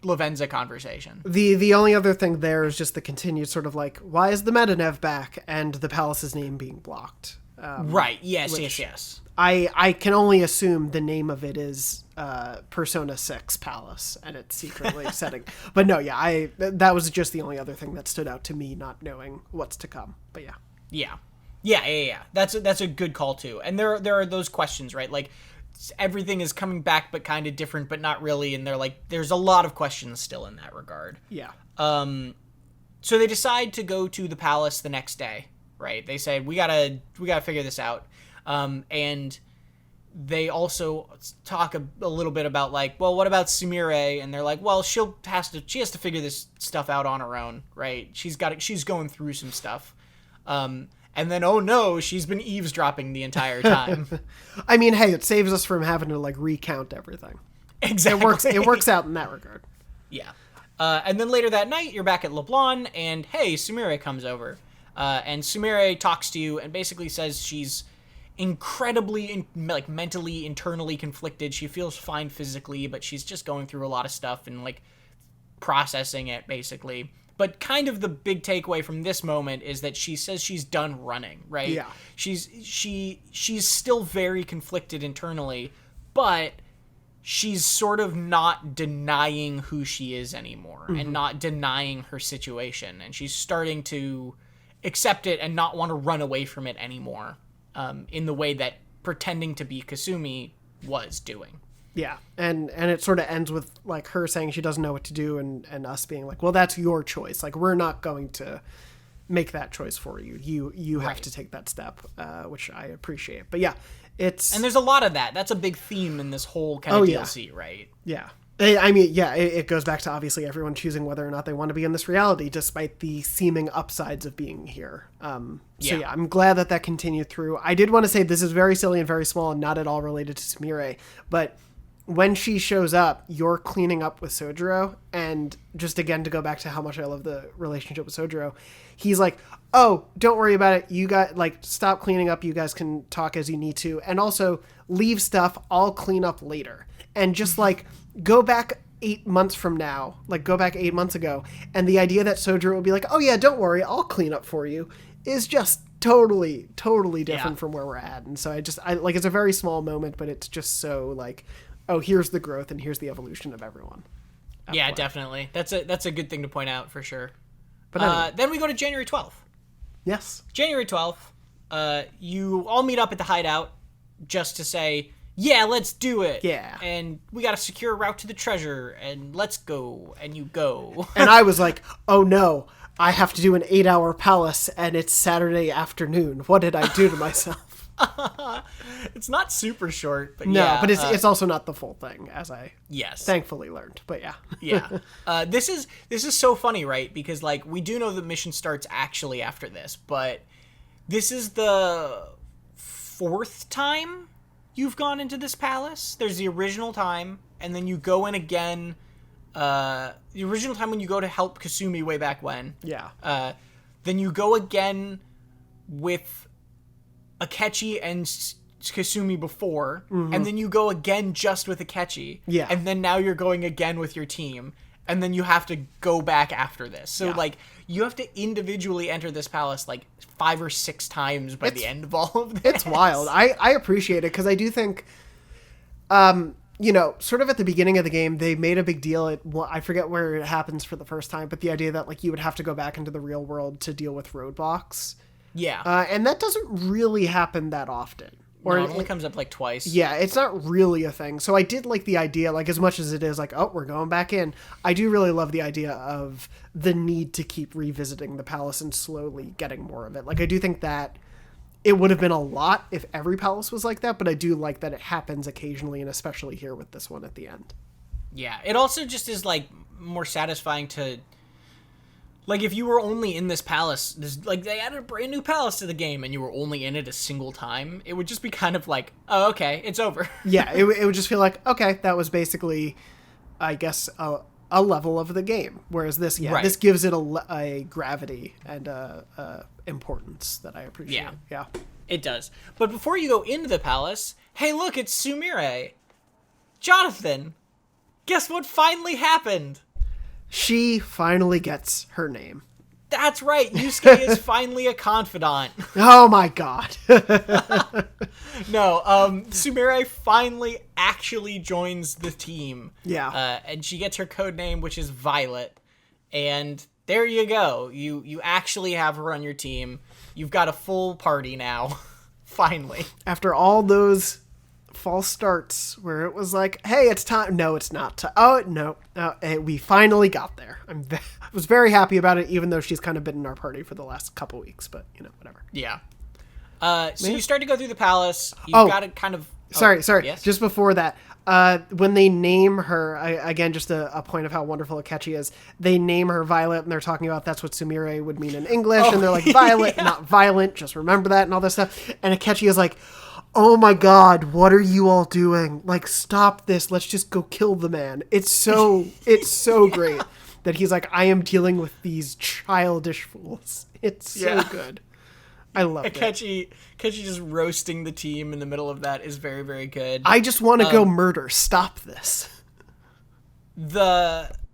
Lavenza conversation. The only other thing there is just the continued sort of like, why is the Medinev back and the palace's name being blocked? Right. Yes. I can only assume the name of it is Persona 6 Palace, and it's secretly setting. But no, that was just the only other thing that stood out to me, not knowing what's to come. But yeah. That's a good call too. And there are those questions, right? Like, everything is coming back but kind of different but not really, and they're like, there's a lot of questions still in that regard. So they decide to go to the palace the next day, right? They say, we gotta figure this out. And they also talk a little bit about, like, well, what about Sumire? And they're like, well, she has to figure this stuff out on her own, right? She's going through some stuff. And then, oh no, she's been eavesdropping the entire time. I mean, hey, it saves us from having to, like, recount everything. Exactly. It works out in that regard. Yeah. And then later that night, you're back at LeBlanc, and hey, Sumire comes over. And Sumire talks to you and basically says she's incredibly, like, mentally, internally conflicted. She feels fine physically, but she's just going through a lot of stuff and, like, processing it, basically. But kind of the big takeaway from this moment is that she says she's done running, right? Yeah. She's still very conflicted internally, but she's sort of not denying who she is anymore and not denying her situation. And she's starting to accept it and not want to run away from it anymore, in the way that pretending to be Kasumi was doing. Yeah, and it sort of ends with like her saying she doesn't know what to do, and us being like, well, that's your choice. Like, we're not going to make that choice for you. You have to take that step, which I appreciate. But yeah, and there's a lot of that. That's a big theme in this whole kind of DLC, right? Yeah. I mean, yeah, it goes back to obviously everyone choosing whether or not they want to be in this reality, despite the seeming upsides of being here. So yeah, I'm glad that continued through. I did want to say this is very silly and very small and not at all related to Sumire, but when she shows up, you're cleaning up with Sojiro, and just again to go back to how much I love the relationship with Sojiro, he's like, oh, don't worry about it. You got stop cleaning up. You guys can talk as you need to, and also leave stuff. I'll clean up later, and just go back 8 months from now, go back 8 months ago, and the idea that Sojiro will be like, oh yeah, don't worry, I'll clean up for you, is just totally different from where we're at. And so I it's a very small moment, but it's just so oh, here's the growth and here's the evolution of everyone. Yeah, definitely. That's a good thing to point out for sure. But anyway. Then we go to January 12th. Yes. January 12th, you all meet up at the hideout just to say, yeah, let's do it. Yeah. And we got to secure a route to the treasure, and let's go. And you go. And I was like, oh no, I have to do an 8-hour palace, and it's Saturday afternoon. What did I do to myself? It's not super short, but no, but it's also not the full thing, as I thankfully learned. But yeah. Yeah. This is so funny, right? Because we do know the mission starts actually after this, but this is the 4th time you've gone into this palace. There's the original time, and then you go in again. The original time when you go to help Kasumi way back when. Yeah. Then you go again with Akechi and Kasumi before, and then you go again just with Akechi. Yeah. And then now you're going again with your team, and then you have to go back after this. So, you have to individually enter this palace 5 or 6 times by the end of all of this. It's wild. I appreciate it, because I do think, sort of at the beginning of the game, they made a big deal. I forget where it happens for the first time, but the idea that you would have to go back into the real world to deal with roadblocks. Yeah. And that doesn't really happen that often. Or it only comes up twice. Yeah, it's not really a thing. So I did like the idea, as much as it is oh, we're going back in. I do really love the idea of the need to keep revisiting the palace and slowly getting more of it. I do think that it would have been a lot if every palace was like that, but I do like that it happens occasionally, and especially here with this one at the end. Yeah, it also just is more satisfying to... if you were only in this palace, they added a brand new palace to the game and you were only in it a single time, it would just be kind of oh, okay, it's over. Yeah, it would just feel okay, that was basically, I guess, a level of the game. Whereas this, this gives it a gravity and a importance that I appreciate. Yeah, it does. But before you go into the palace, hey, look, it's Sumire. Jonathan, guess what finally happened? She finally gets her name. That's right. Yusuke is finally a confidant. Oh my god. No, Sumire finally actually joins the team. Yeah. And she gets her code name, which is Violet. And there you go. You actually have her on your team. You've got a full party now. Finally. After all those false starts where it was hey, it's time. No, it's not. Oh, no. We finally got there. I was very happy about it, even though she's kind of been in our party for the last couple weeks, but whatever. Yeah. So you start to go through the palace. You've got to kind of... Sorry. Yes? Just before that, when they name her, again, just a point of how wonderful Akechi is, they name her Violet, and they're talking about that's what Sumire would mean in English, and they're Violet, not violent, just remember that, and all this stuff. And Akechi is oh my god, what are you all doing? Stop this. Let's just go kill the man. It's so great that he's I am dealing with these childish fools. It's so good. I love it. Akechi just roasting the team in the middle of that is very, very good. I just want to go murder. Stop this.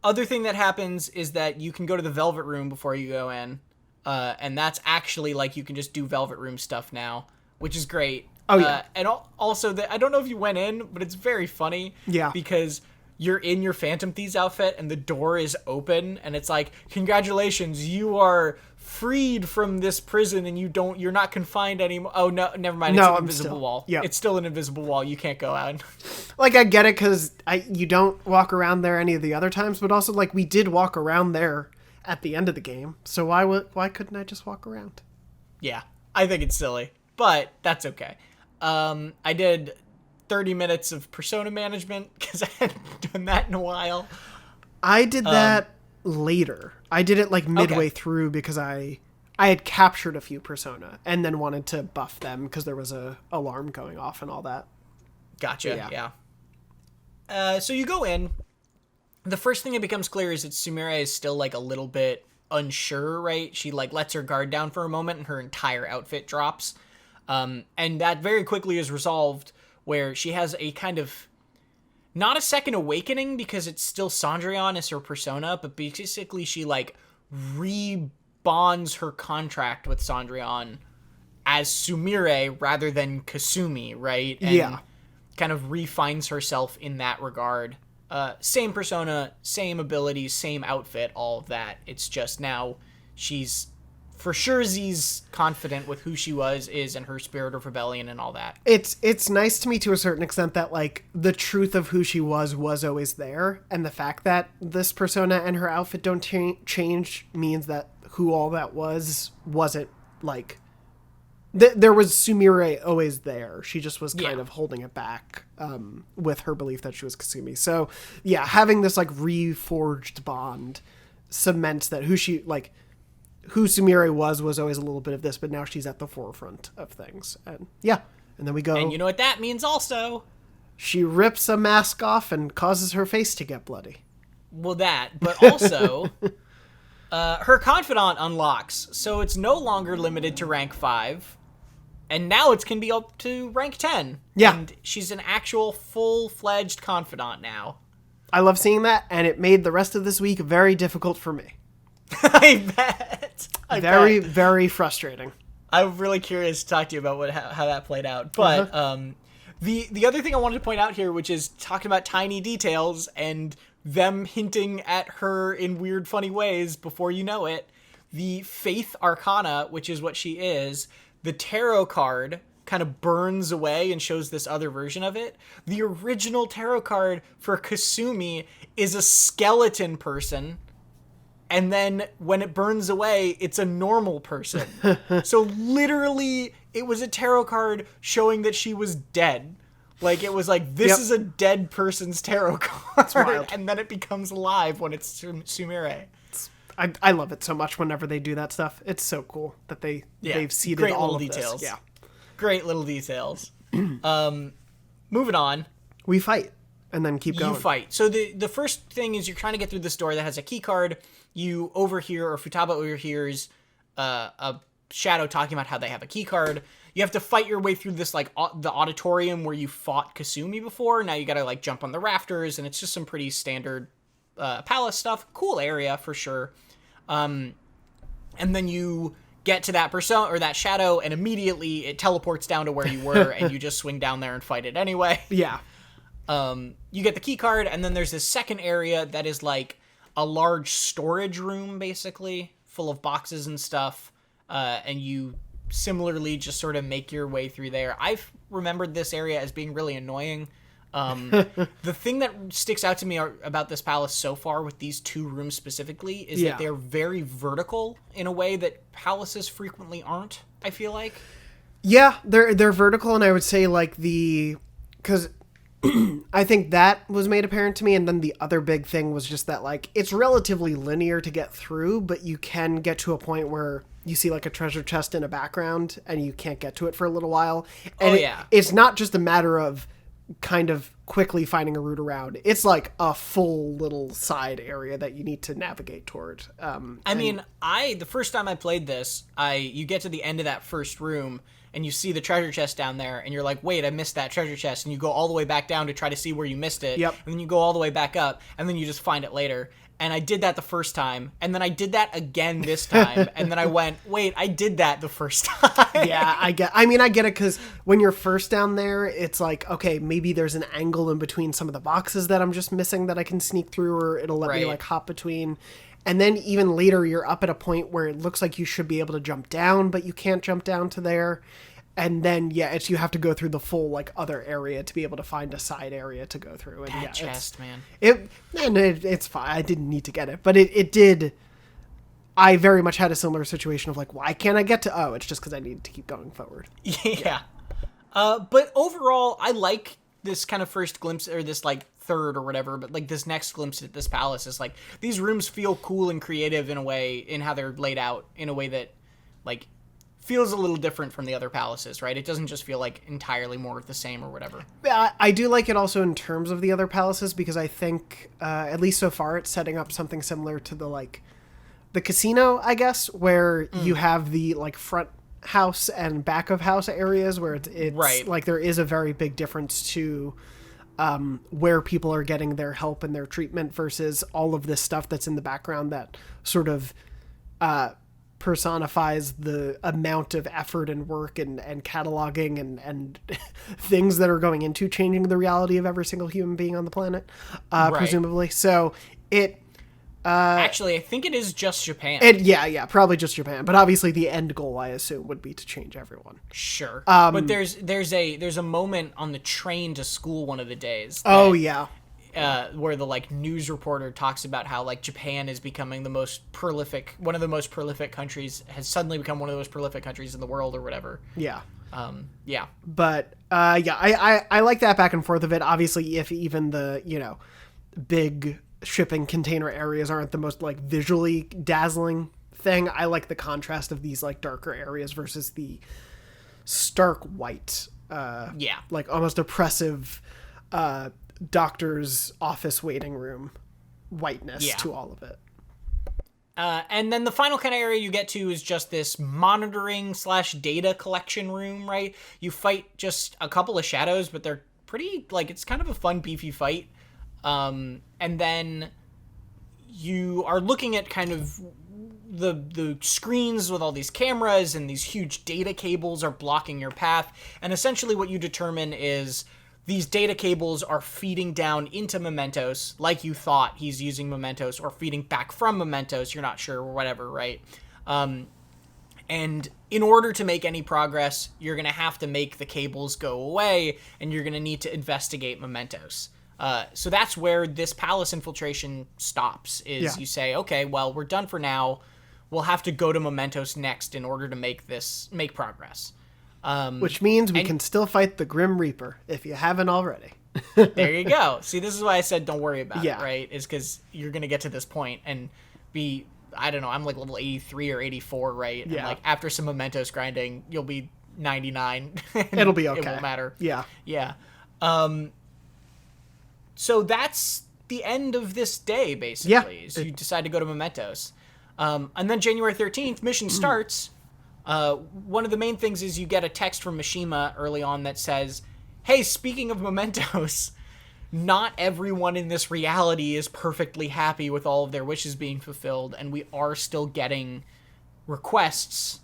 Other thing that happens is that you can go to the Velvet Room before you go in. And that's actually, like, you can just do Velvet Room stuff now, which is great. Oh, yeah. And also, I don't know if you went in, but it's very funny. Yeah. Because you're in your Phantom Thieves outfit, and the door is open, and it's like, congratulations, you are freed from this prison, and you're not confined anymore. Oh, no, never mind. It's an invisible wall. Yeah. It's still an invisible wall. You can't go out. Like, I get it, because you don't walk around there any of the other times, but also, like, we did walk around there at the end of the game, so why couldn't I just walk around? Yeah, I think it's silly, but that's okay. I did 30 minutes of persona management because I hadn't done that in a while. I did that later. I did it like midway through because I had captured a few persona and then wanted to buff them because there was a alarm going off and all that. Gotcha. Yeah. So you go in. The first thing that becomes clear is that Sumire is still like a little bit unsure, right? She like lets her guard down for a moment and her entire outfit drops. And that very quickly is resolved where she has a kind of, not a second awakening because it's still Cendrillon as her persona, but basically she like rebonds her contract with Cendrillon as Sumire rather than Kasumi, right? And kind of refines herself in that regard. Same persona, same abilities, same outfit, all of that. It's just now she's for sure confident with who she is and her spirit of rebellion and all that. It's nice to me to a certain extent that like the truth of who she was always there, and the fact that this persona and her outfit don't change means that who all that wasn't like there was Sumire always there. She just was kind of holding it back with her belief that she was Kasumi. So yeah, having this like reforged bond cements that who Sumire was always a little bit of this, but now she's at the forefront of things. And yeah, and then we go. And you know what that means also? She rips a mask off and causes her face to get bloody. Well, that, but also her confidant unlocks, so it's no longer limited to rank 5. And now it can be up to rank 10. Yeah. And she's an actual full-fledged confidant now. I love seeing that, and it made the rest of this week very difficult for me. I bet. Very frustrating. I'm really curious to talk to you about how that played out. But the other thing I wanted to point out here, which is talking about tiny details and them hinting at her in weird, funny ways before you know it, the Faith Arcana, which is what she is, the tarot card kind of burns away and shows this other version of it. The original tarot card for Kasumi is a skeleton person. And then when it burns away, it's a normal person. So literally, it was a tarot card showing that she was dead. Like, it was like, this is a dead person's tarot card. And then it becomes alive when it's Sumire. I love it so much whenever they do that stuff. It's so cool that they've seeded great all little of details. this. Yeah. Great little details. Moving on. We fight and then keep going. You fight. So the first thing is you're trying to get through this door that has a key card. You overhear, or Futaba overhears, a shadow talking about how they have a key card. You have to fight your way through this, like, the auditorium where you fought Kasumi before. Now you gotta, like, jump on the rafters, and it's just some pretty standard palace stuff. Cool area, for sure. And then you get to that persona, or that shadow, and immediately it teleports down to where you were, and you just swing down there and fight it anyway. Yeah. You get the key card, and then there's this second area that is, like, a large storage room, basically, full of boxes and stuff, and you similarly just sort of make your way through there. I've remembered this area as being really annoying. The thing that sticks out to me about this palace so far with these two rooms specifically is that they're very vertical in a way that palaces frequently aren't, I feel like. Yeah, they're vertical, and I would say, like, because I think that was made apparent to me, and then the other big thing was just that, like, it's relatively linear to get through, but you can get to a point where you see, like, a treasure chest in a background, and you can't get to it for a little while. And it's not just a matter of kind of quickly finding a route around. It's, like, a full little side area that you need to navigate toward. The first time I played this, you get to the end of that first room, and you see the treasure chest down there, and you're like, wait, I missed that treasure chest, and you go all the way back down to try to see where you missed it, and then you go all the way back up, and then you just find it later. and I did that the first time, and then I did that again this time, and then I went, wait, I did that the first time. Yeah, I get it, because when you're first down there, it's like, okay, maybe there's an angle in between some of the boxes that I'm just missing that I can sneak through, or it'll let me like hop between. And then even later, you're up at a point where it looks like you should be able to jump down, but you can't jump down to there. And then, you have to go through the full, like, other area to be able to find a side area to go through. And that chest, man. It's fine. I didn't need to get it. But it did... I very much had a similar situation of, like, why can't I get to... Oh, it's just because I needed to keep going forward. Yeah. But overall, I like this kind of first glimpse, or this, like, third or whatever, but, like, this next glimpse at this palace is, like, these rooms feel cool and creative in a way, in how they're laid out, in a way that, like... feels a little different from the other palaces, right? It doesn't just feel like entirely more of the same or whatever. I do like it also in terms of the other palaces, because I think, at least so far, it's setting up something similar to the casino, I guess, where you have the, like, front house and back of house areas where it's right. Like, there is a very big difference to where people are getting their help and their treatment versus all of this stuff that's in the background that sort of personifies the amount of effort and work and cataloging and things that are going into changing the reality of every single human being on the planet, presumably. So it... actually, I think it is just Japan. Probably just Japan. But obviously the end goal, I assume, would be to change everyone. Sure. But there's a moment on the train to school one of the days. Where the, like, news reporter talks about how, like, Japan is becoming one of the most prolific countries, has suddenly become one of the most prolific countries in the world or whatever. Yeah. Yeah. But, I like that back and forth of it. Obviously, if even the, big shipping container areas aren't the most, like, visually dazzling thing, I like the contrast of these, like, darker areas versus the stark white, like, almost oppressive, doctor's office waiting room whiteness to all of it. And then the final kind of area you get to is just this monitoring / data collection room, right? You fight just a couple of shadows, but they're pretty, like, it's kind of a fun, beefy fight. And then you are looking at kind of the screens with all these cameras, and these huge data cables are blocking your path. And essentially what you determine is these data cables are feeding down into mementos, like you thought he's using mementos, or feeding back from mementos, you're not sure, or whatever, right? And in order to make any progress, you're going to have to make the cables go away, and you're going to need to investigate mementos. So that's where this palace infiltration stops, is you say, okay, well, we're done for now. We'll have to go to mementos next in order to make progress. Which means we can still fight the Grim Reaper, if you haven't already. There you go. See, this is why I said don't worry about it, right? Is because you're going to get to this point and be, I don't know, I'm like level 83 or 84, right? Yeah. And like after some mementos grinding, you'll be 99. It'll be okay. It won't matter. Yeah. Yeah. So that's the end of this day, basically. Yeah. So you decide to go to mementos. And then January 13th, mission starts. One of the main things is you get a text from Mishima early on that says, hey, speaking of mementos, not everyone in this reality is perfectly happy with all of their wishes being fulfilled, and we are still getting requests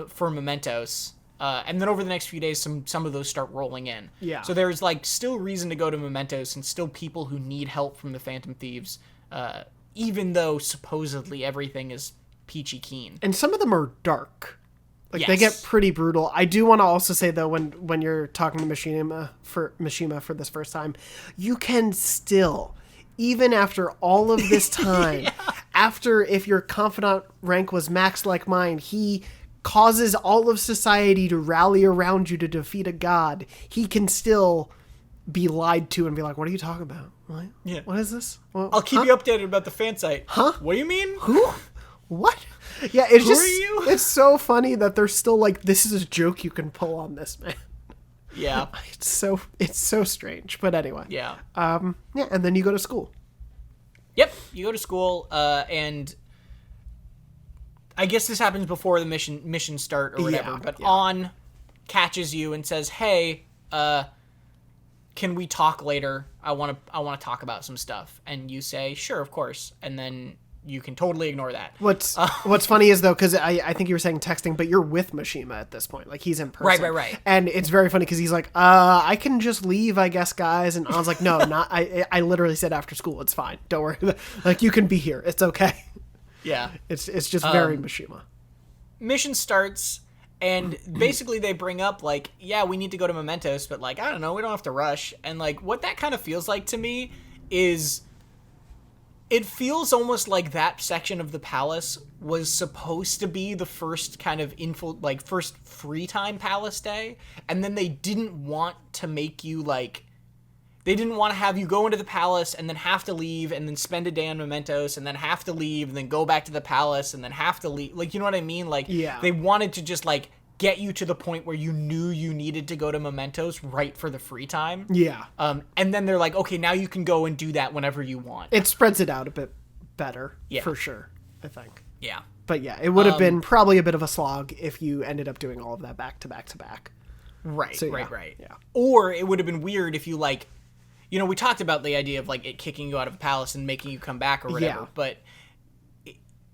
for mementos. And then over the next few days, some of those start rolling in. Yeah. So there's like still reason to go to mementos, and still people who need help from the Phantom Thieves, even though supposedly everything is peachy keen. And some of them are dark. Like, they get pretty brutal. I do want to also say, though, when you're talking to Mishima for this first time, you can still, even after all of this time, after, if your confidant rank was maxed like mine, he causes all of society to rally around you to defeat a god, he can still be lied to and be like, what are you talking about? What? Yeah. What is this? Well, I'll keep you updated about the fan site. Huh? What do you mean? Who? What? Yeah, it's Who just, are you? It's so funny that they're still like, this is a joke you can pull on this man. Yeah. It's so strange. But anyway. Yeah. And then you go to school. Yep. You go to school, and I guess this happens before the mission start or whatever, but On catches you and says, hey, can can we talk later? I want to talk about some stuff. And you say, sure, of course. And then you can totally ignore that. What's funny is, though, because I think you were saying texting, but you're with Mishima at this point. Like, he's in person. Right. And it's very funny because he's like, I can just leave, I guess, guys. And I was like, no, not. I literally said after school, it's fine. Don't worry. Like, you can be here. It's okay. Yeah. It's just very Mishima. Mission starts, and basically they bring up, like, yeah, we need to go to Mementos, but, like, I don't know, we don't have to rush. And, like, what that kind of feels like to me is... It feels almost like that section of the palace was supposed to be the first kind of first free time palace day, and then they didn't want to make you, like, they didn't want to have you go into the palace and then have to leave and then spend a day on Mementos and then have to leave and then go back to the palace and then have to leave. Like, you know what I mean? Like, yeah. They wanted to just, like, get you to the point where you knew you needed to go to Mementos right for the free time. Yeah. And then they're like, okay, now you can go and do that whenever you want. It spreads it out a bit better, yeah. For sure, I think. Yeah. But yeah, it would have been probably a bit of a slog if you ended up doing all of that back to back to back. Right, so, right. Yeah. Or it would have been weird if you, like, you know, we talked about the idea of, like, it kicking you out of the palace and making you come back or whatever, but...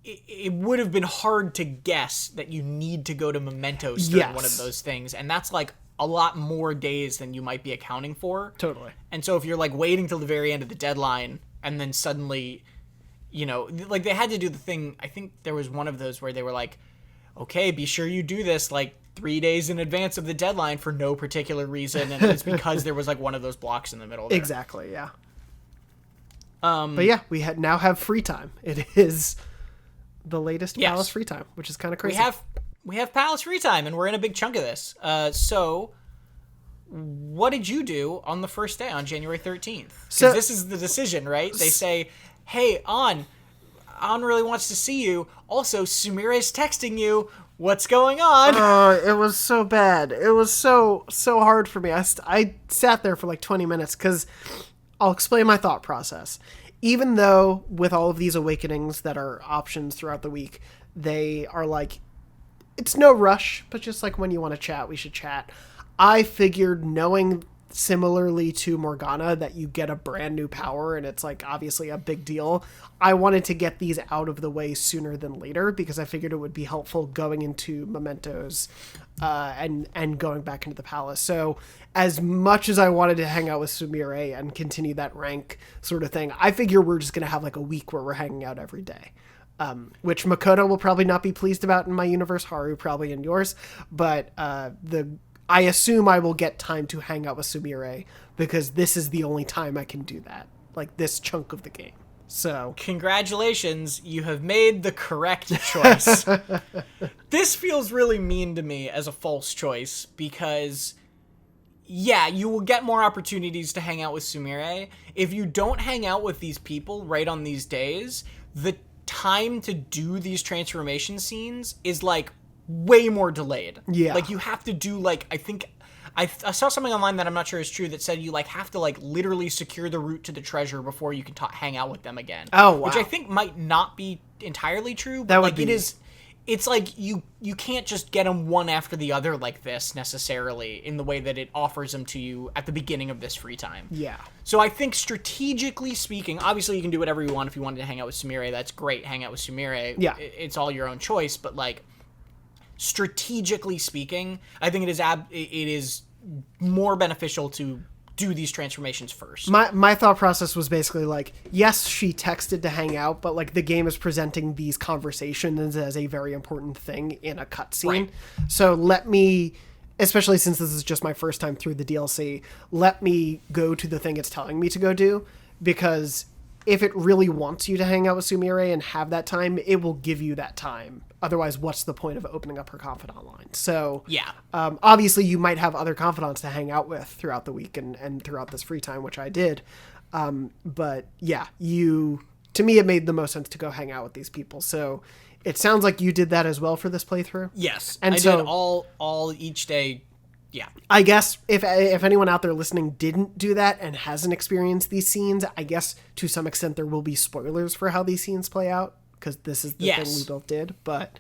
It would have been hard to guess that you need to go to Mementos during one of those things. And that's, like, a lot more days than you might be accounting for. Totally. And so if you're, like, waiting till the very end of the deadline and then suddenly, you know, like, they had to do the thing. I think there was one of those where they were like, okay, be sure you do this, like, 3 days in advance of the deadline for no particular reason. And it's because there was, like, one of those blocks in the middle there. Exactly, yeah. But yeah, we now have free time. It is... the latest palace free time, which is kind of crazy. We have palace free time, and we're in a big chunk of this. So, what did you do on the first day, on January 13th? So this is the decision, right? They say, "Hey, An really wants to see you. Also, Sumire's texting you. What's going on?" It was so bad. It was so hard for me. I sat there for like 20 minutes because I'll explain my thought process. Even though with all of these awakenings that are options throughout the week, they are like, it's no rush, but just like when you want to chat, we should chat. I figured, knowing similarly to Morgana that you get a brand new power and it's like obviously a big deal, I wanted to get these out of the way sooner than later because I figured it would be helpful going into Mementos and going back into the palace. So as much as I wanted to hang out with Sumire and continue that rank sort of thing, I figure we're just going to have like a week where we're hanging out every day. Which Makoto will probably not be pleased about in my universe, Haru probably in yours, but I assume I will get time to hang out with Sumire because this is the only time I can do that, like this chunk of the game. So congratulations, you have made the correct choice. This feels really mean to me as a false choice because, yeah, you will get more opportunities to hang out with Sumire. If you don't hang out with these people right on these days, the time to do these transformation scenes is like way more delayed. Yeah. Like you have to do like, I think I saw something online that I'm not sure is true that said you like have to like literally secure the route to the treasure before you can hang out with them again. Oh, wow. Which I think might not be entirely true, but that would like be... it is. It's like you can't just get them one after the other like this necessarily in the way that it offers them to you at the beginning of this free time. Yeah. So I think strategically speaking, obviously you can do whatever you want. If you wanted to hang out with Sumire, that's great. Hang out with Sumire. Yeah. It's all your own choice. But like strategically speaking, I think it is more beneficial to do these transformations first. My thought process was basically like, yes, she texted to hang out, but like the game is presenting these conversations as a very important thing in a cutscene. Right. So let me, especially since this is just my first time through the DLC, let me go to the thing it's telling me to go do, because if it really wants you to hang out with Sumire and have that time, it will give you that time. Otherwise, what's the point of opening up her confidant line? So, yeah. Obviously, you might have other confidants to hang out with throughout the week and throughout this free time, which I did. But yeah, to me, it made the most sense to go hang out with these people. So it sounds like you did that as well for this playthrough. Yes, and I did all each day. Yeah. I guess if anyone out there listening didn't do that and hasn't experienced these scenes, I guess to some extent there will be spoilers for how these scenes play out, because this is the thing we both did. But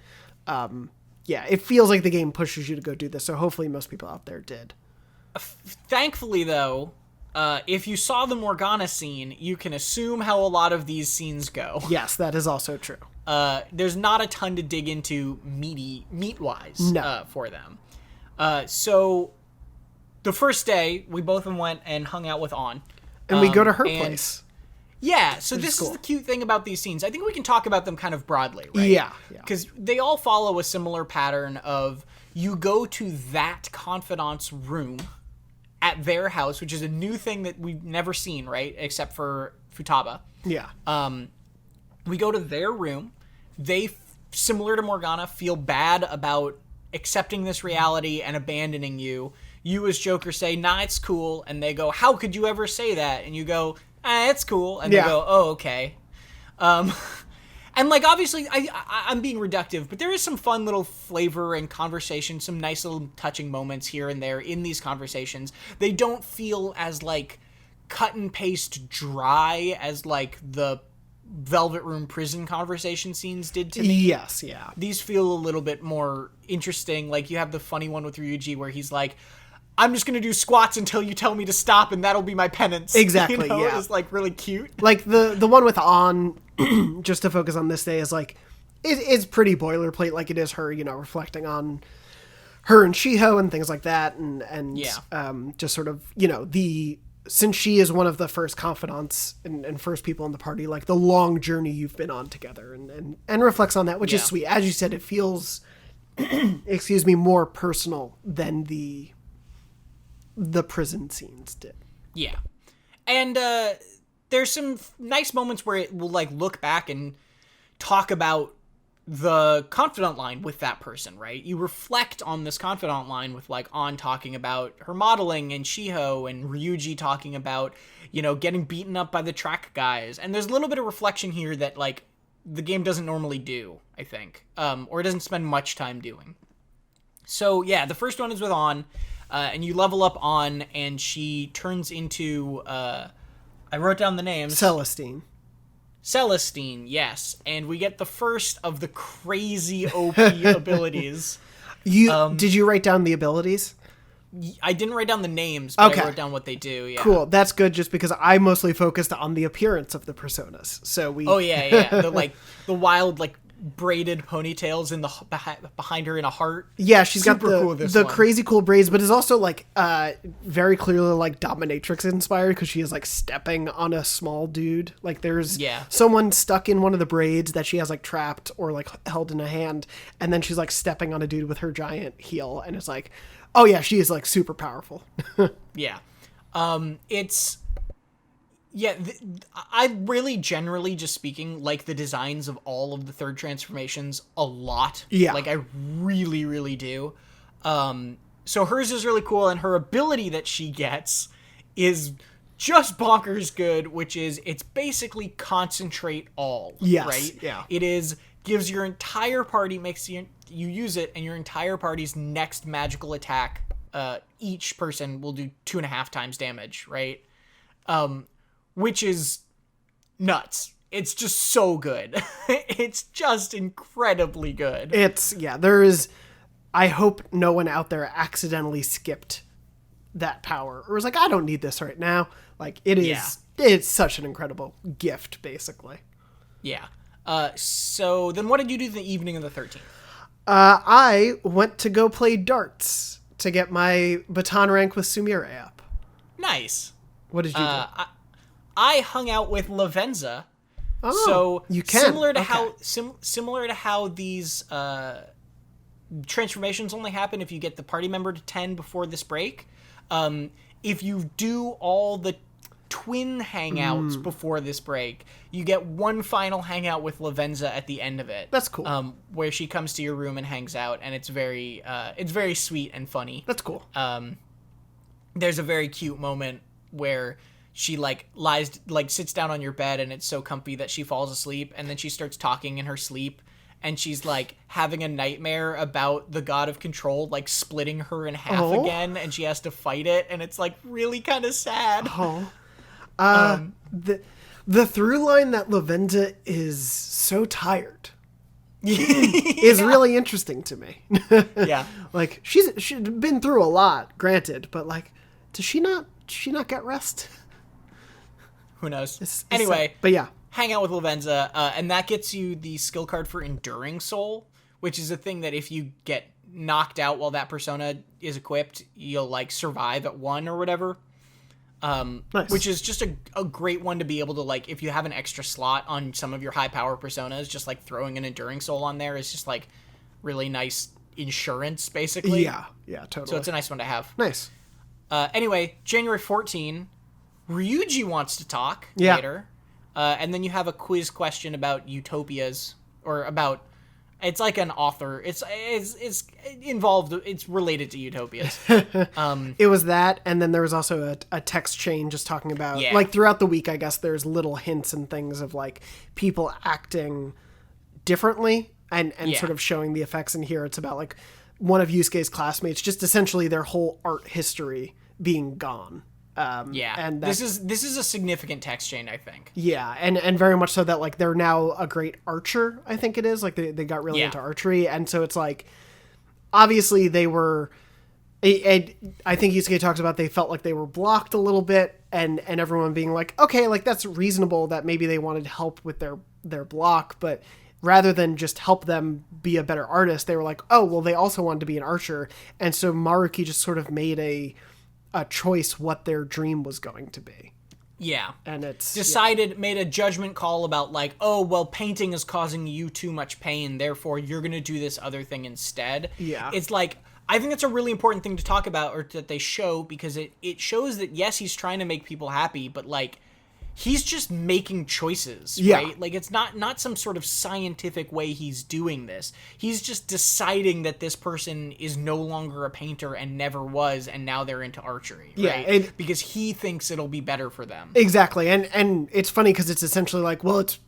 yeah, it feels like the game pushes you to go do this, so hopefully most people out there did. Thankfully, though, if you saw the Morgana scene, you can assume how a lot of these scenes go. Yes, that is also true. There's not a ton to dig into meat-wise for them. So the first day, we both went and hung out with On. And we go to her place. Yeah, so this is the cute thing about these scenes. I think we can talk about them kind of broadly, right? Yeah. Because they all follow a similar pattern of you go to that confidant's room at their house, which is a new thing that we've never seen, right? Except for Futaba. Yeah. We go to their room. They, similar to Morgana, feel bad about accepting this reality and abandoning you. You as Joker say, nah, it's cool. And they go, how could you ever say that? And you go, it's cool. And they go, oh, okay. And, like, obviously, I'm being reductive, but there is some fun little flavor and conversation, some nice little touching moments here and there in these conversations. They don't feel as, like, cut and paste dry as, like, the Velvet Room prison conversation scenes did to me. Yes, yeah. These feel a little bit more interesting. Like, you have the funny one with Ryuji where he's like, I'm just going to do squats until you tell me to stop, and that'll be my penance. Exactly, yeah. It's, like, really cute. Like, the one with On, just to focus on this day, is, like, it's pretty boilerplate, like it is her, reflecting on her and Shiho and things like that, and just sort of, since she is one of the first confidants and first people in the party, like, the long journey you've been on together, and reflects on that, which is sweet. As you said, it feels, more personal than the prison scenes did. Yeah. And there's some nice moments where it will, like, look back and talk about the confidant line with that person, right? You reflect on this confidant line with, like, On talking about her modeling and Shiho and Ryuji talking about, getting beaten up by the track guys. And there's a little bit of reflection here that, like, the game doesn't normally do, I think. Or it doesn't spend much time doing. So, yeah, the first one is with On. And you level up On, and she turns into, I wrote down the names. Celestine, yes. And we get the first of the crazy OP abilities. Did you write down the abilities? I didn't write down the names, but I wrote down what they do, yeah. Cool, that's good, just because I mostly focused on the appearance of the personas. So we... Oh, yeah. The wild, like, braided ponytails in the behind her in a heart. Yeah, she's super got cool, the crazy cool braids, but is also like very clearly like dominatrix inspired because she is like stepping on a small dude. Like there's someone stuck in one of the braids that she has like trapped or like held in a hand, and then she's like stepping on a dude with her giant heel, and it's like, oh yeah, she is like super powerful. Yeah. I really, generally, just speaking, like the designs of all of the third transformations a lot. Yeah. Like, I really, really do. So hers is really cool, and her ability that she gets is just bonkers good, which is, it's basically concentrate all. Yes. Right? Yeah. It gives your entire party, you use it, and your entire party's next magical attack, each person will do 2.5 times damage, right? Which is nuts. It's just so good. It's just incredibly good. I hope no one out there accidentally skipped that power or was like, I don't need this right now. Like, it's such an incredible gift, basically. Yeah. So then what did you do the evening of the 13th? I went to go play darts to get my baton rank with Sumire up. Nice. What did you do? I hung out with Lavenza. Oh, so you can. Similar to how these transformations only happen if you get the party member to 10 before this break. If you do all the twin hangouts before this break, you get one final hangout with Lavenza at the end of it. That's cool. Where she comes to your room and hangs out, and it's very sweet and funny. That's cool. There's a very cute moment where she sits down on your bed, and it's so comfy that she falls asleep, and then she starts talking in her sleep, and she's like having a nightmare about the god of control like splitting her in half again, and she has to fight it, and it's like really kind of sad. The through line that Lavenza is so tired is really interesting to me. Yeah. Like she's been through a lot, granted, but like, does she not she not get rest? Who knows? Anyway, but yeah. Hang out with Lavenza, and that gets you the skill card for Enduring Soul, which is a thing that if you get knocked out while that persona is equipped, you'll, like, survive at 1 or whatever. Nice. Which is just a great one to be able to, like, if you have an extra slot on some of your high-power personas, just, like, throwing an Enduring Soul on there is just, like, really nice insurance, basically. Yeah, totally. So it's a nice one to have. Nice. Anyway, January 14, Ryuji wants to talk later. And then you have a quiz question about utopias, or about, it's like an author. It's involved. It's related to utopias. It was that, and then there was also a text chain just talking about, like, throughout the week, I guess there's little hints and things of, like, people acting differently and sort of showing the effects. And here it's about, like, one of Yusuke's classmates, just essentially their whole art history being gone. And this is a significant text chain, I think. Yeah, and very much so that, like, they're now a great archer, I think it is. Like, they got really into archery, and so it's like, obviously they were, I think Yusuke talks about they felt like they were blocked a little bit, and everyone being like, okay, like, that's reasonable that maybe they wanted help with their block, but rather than just help them be a better artist, they were like, oh, well, they also wanted to be an archer, and so Maruki just sort of made a choice what their dream was going to be. Yeah. And it's made a judgment call about, like, oh, well, painting is causing you too much pain, therefore you're going to do this other thing instead. Yeah. It's like, I think that's a really important thing to talk about, or that they show, because it shows that, yes, he's trying to make people happy, but, like, he's just making choices, right? Like, it's not some sort of scientific way he's doing this. He's just deciding that this person is no longer a painter and never was, and now they're into archery, right? Because he thinks it'll be better for them. Exactly. And it's funny because it's essentially like, well, it's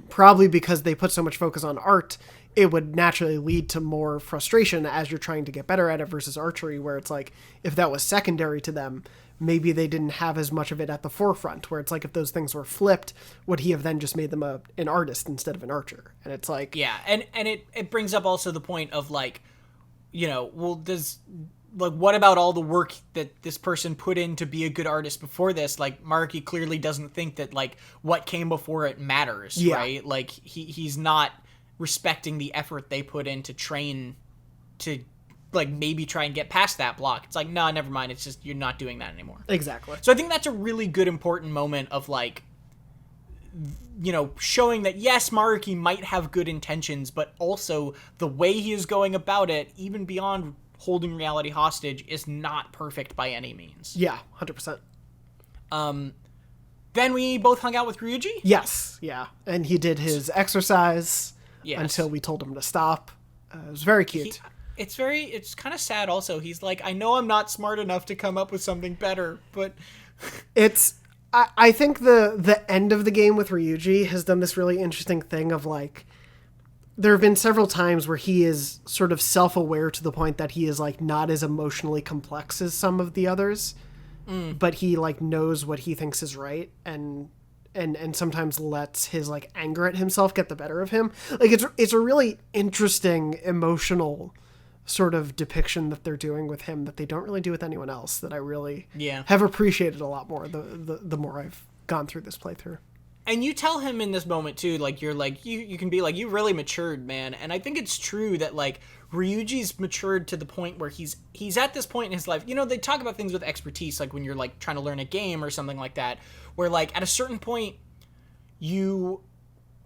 probably because they put so much focus on art, it would naturally lead to more frustration as you're trying to get better at it, versus archery, where it's like, if that was secondary to them, maybe they didn't have as much of it at the forefront, where it's like, if those things were flipped, would he have then just made them an artist instead of an archer? And it's like... Yeah, and it brings up also the point of, like, you know, well, like, what about all the work that this person put in to be a good artist before this? Like, Maruki clearly doesn't think that, like, what came before it matters, right? Like, he's not respecting the effort they put in to train to, like, maybe try and get past that block. It's like, nah, never mind. It's just, you're not doing that anymore. Exactly. So I think that's a really good, important moment of, like, you know, showing that, yes, Maruki might have good intentions, but also the way he is going about it, even beyond holding reality hostage, is not perfect by any means. Yeah, 100%. Then we both hung out with Ryuji? Yes, yeah. And he did his exercise until we told him to stop. It was very cute. It's kind of sad also. He's like, I know I'm not smart enough to come up with something better, but... I think the end of the game with Ryuji has done this really interesting thing of, like, there have been several times where he is sort of self-aware to the point that he is, like, not as emotionally complex as some of the others, but he, like, knows what he thinks is right, and sometimes lets his, like, anger at himself get the better of him. Like, it's a really interesting emotional sort of depiction that they're doing with him that they don't really do with anyone else, that I really have appreciated a lot more the more I've gone through this playthrough. And you tell him in this moment too, like, you're like, you can be like, you really matured, man. And I think it's true that, like, Ryuji's matured to the point where he's at this point in his life. You know, they talk about things with expertise, like when you're, like, trying to learn a game or something like that, where, like, at a certain point you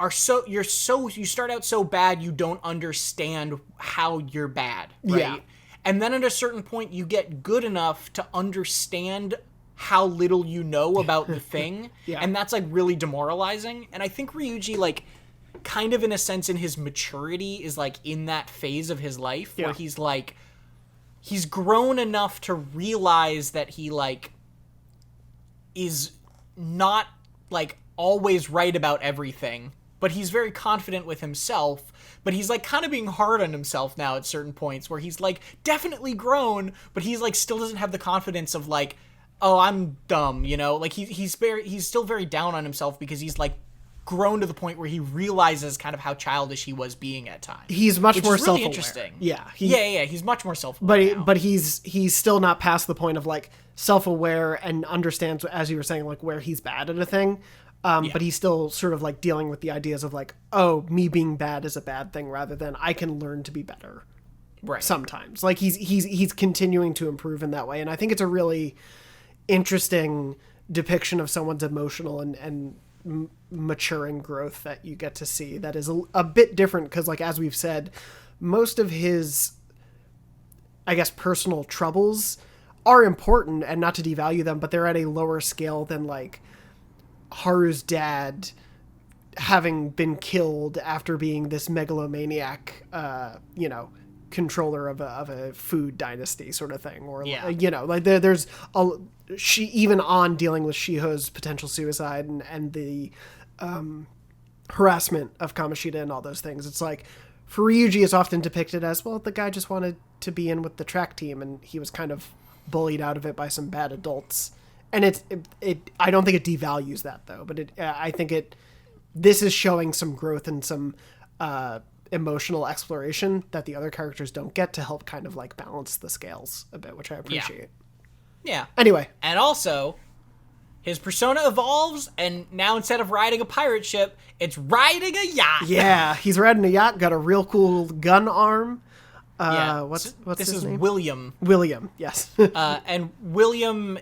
start out so bad you don't understand how you're bad, right? Yeah. And then at a certain point you get good enough to understand how little you know about the thing, and that's, like, really demoralizing. And I think Ryuji, like, kind of in a sense in his maturity is, like, in that phase of his life where he's, like, he's grown enough to realize that he, like, is not, like, always right about everything, but he's very confident with himself, but he's, like, kind of being hard on himself now at certain points where he's, like, definitely grown, but he's, like, still doesn't have the confidence of, like, oh, I'm dumb, you know? Like, he's still very down on himself because he's, like, grown to the point where he realizes kind of how childish he was being at times. He's much more really self-aware. Interesting. Yeah. He's much more self-aware now. But he's still not past the point of like self-aware and understands, as you were saying, like where he's bad at a thing. But he's still sort of like dealing with the ideas of like, oh, me being bad is a bad thing rather than I can learn to be better. Right. Sometimes like he's continuing to improve in that way. And I think it's a really interesting depiction of someone's emotional and maturing growth that you get to see that is a bit different because, like, as we've said, most of his, I guess, personal troubles are important and not to devalue them, but they're at a lower scale than like Haru's dad having been killed after being this megalomaniac, controller of a food dynasty sort of thing, or like there's she even on dealing with Shiho's potential suicide and the harassment of Kamoshida and all those things. It's like for Ryuji, it's often depicted as, well, the guy just wanted to be in with the track team and he was kind of bullied out of it by some bad adults. And it I don't think it devalues that though, but I think this is showing some growth and some emotional exploration that the other characters don't get to help kind of like balance the scales a bit, which I appreciate. Yeah. Anyway. And also, his persona evolves, and now instead of riding a pirate ship, it's riding a yacht. Yeah, he's riding a yacht, got a real cool gun arm. What's this his name? William. William, yes. And William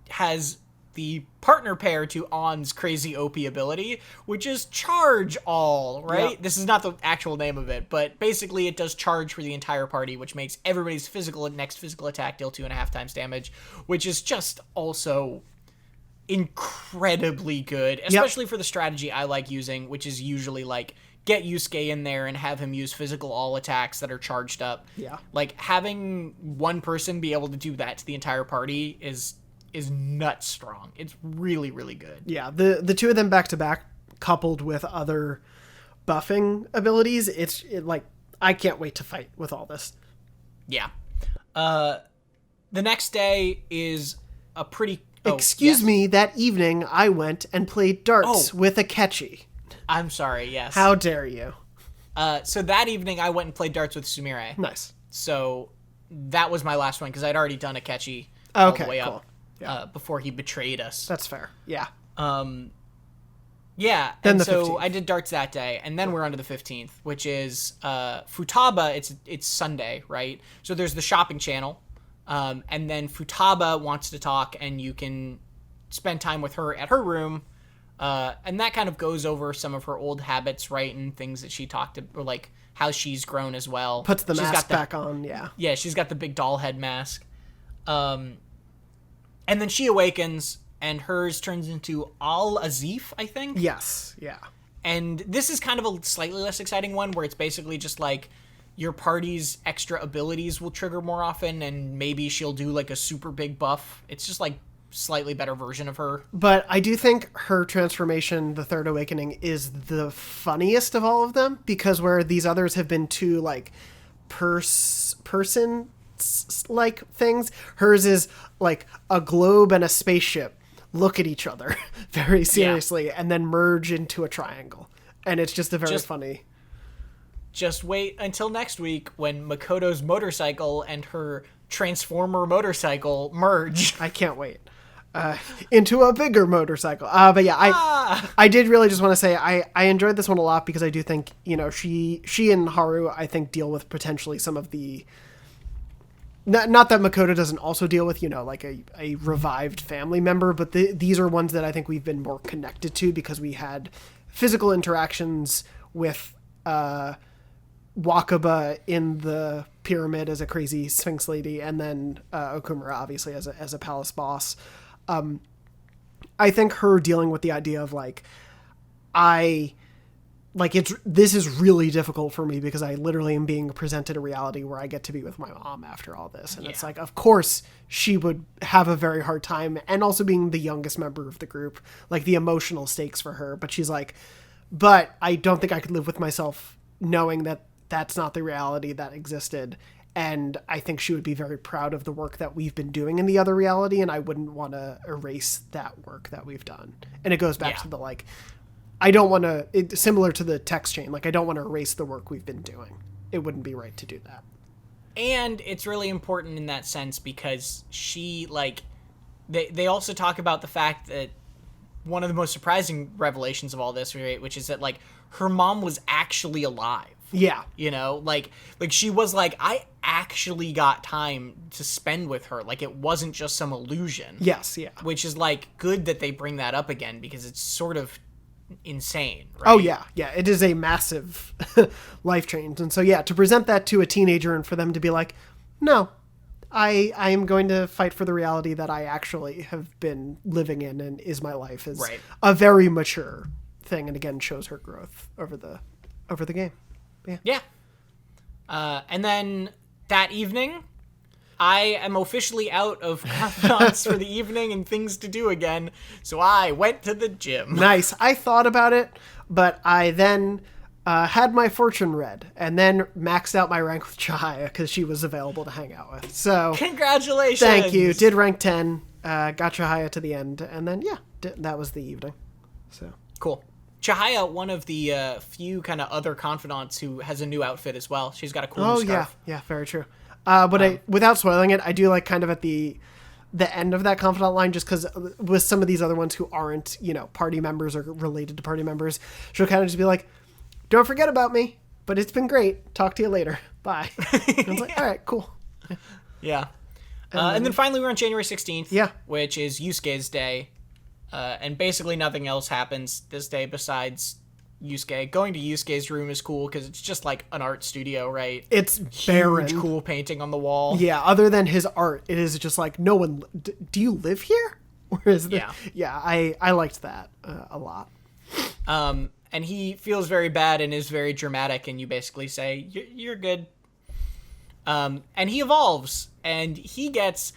has the partner pair to On's crazy OP ability, which is Charge All, right? Yep. This is not the actual name of it, but basically it does charge for the entire party, which makes everybody's next physical attack deal 2.5 times damage, which is just also incredibly good, especially for the strategy I like using, which is usually like get Yusuke in there and have him use physical all attacks that are charged up. Yeah. Like having one person be able to do that to the entire party is nuts strong. It's really, really good. Yeah, the two of them back to back, coupled with other buffing abilities, it's like I can't wait to fight with all this. Yeah. The next day is a pretty. Excuse me. That evening, I went and played darts with Akechi. I'm sorry. Yes. How dare you? So that evening, I went and played darts with Sumire. Nice. So that was my last one because I'd already done Akechi all the way up. Yeah. Before he betrayed us. That's fair. Yeah. Yeah. Then and the so 15th. I did darts that day, and then we're on to the 15th, which is Futaba. It's Sunday, right? So there's the shopping channel, and then Futaba wants to talk, and you can spend time with her at her room, and that kind of goes over some of her old habits, right, and things that she talked about, or like how she's grown as well. Puts the mask back on. Yeah. Yeah, she's got the big doll head mask. And then she awakens, and hers turns into Al-Azif, I think? Yes, yeah. And this is kind of a slightly less exciting one, where it's basically just like your party's extra abilities will trigger more often, and maybe she'll do like a super big buff. It's just like slightly better version of her. But I do think her transformation, the Third Awakening, is the funniest of all of them, because where these others have been too like person like things, hers is like a globe and a spaceship look at each other very seriously and then merge into a triangle, and it's just a very funny. Just wait until next week when Makoto's motorcycle and her transformer motorcycle merge. I can't wait. Into a bigger motorcycle. But yeah, I did really just want to say I enjoyed this one a lot because I do think, she and Haru, I think, deal with potentially some of the. Not that Makoto doesn't also deal with, like a revived family member, but these are ones that I think we've been more connected to because we had physical interactions with Wakaba in the pyramid as a crazy Sphinx lady, and then Okumura, obviously, as a palace boss. I think her dealing with the idea of this is really difficult for me because I literally am being presented a reality where I get to be with my mom after all this. And it's like, of course she would have a very hard time. And also being the youngest member of the group, like the emotional stakes for her. But she's like, but I don't think I could live with myself knowing that that's not the reality that existed. And I think she would be very proud of the work that we've been doing in the other reality. And I wouldn't want to erase that work that we've done. And it goes back to the I don't want to, similar to the text chain, like I don't want to erase the work we've been doing. It wouldn't be right to do that. And it's really important in that sense because she, like, they also talk about the fact that one of the most surprising revelations of all this, right, which is that, like, her mom was actually alive. Yeah. You know, like she was like, I actually got time to spend with her. Like, it wasn't just some illusion. Yes, yeah. Which is, like, good that they bring that up again because it's sort of insane, right? Oh, yeah, yeah. It is a massive life change. And so, yeah, to present that to a teenager and for them to be like, no, I am going to fight for the reality that I actually have been living in and is my life is a very mature thing. And again, shows her growth over the game. Yeah. And then that evening, I am officially out of confidants for the evening and things to do again, so I went to the gym. Nice. I thought about it, but I then had my fortune read and then maxed out my rank with Chihaya because she was available to hang out with. So congratulations. Thank you. Did rank 10, got Chihaya to the end, and then, that was the evening. So cool. Chihaya, one of the few kind of other confidants who has a new outfit as well. She's got a cool new scarf. Yeah, very true. But without spoiling it, I do like kind of at the end of that confidant line, just because with some of these other ones who aren't, party members or related to party members, she'll kind of just be like, don't forget about me, but it's been great. Talk to you later. Bye. And I was like, all right, cool. Yeah. And then finally we're on January 16th, which is Yusuke's day. And basically nothing else happens this day besides Yusuke. Going to Yusuke's room is cool because it's just like an art studio, right? It's barren. Huge, cool painting on the wall. Yeah, other than his art, it is just like, no one... do you live here? Or is I liked that a lot. And he feels very bad and is very dramatic, and you basically say, you're good. And he evolves, and he gets...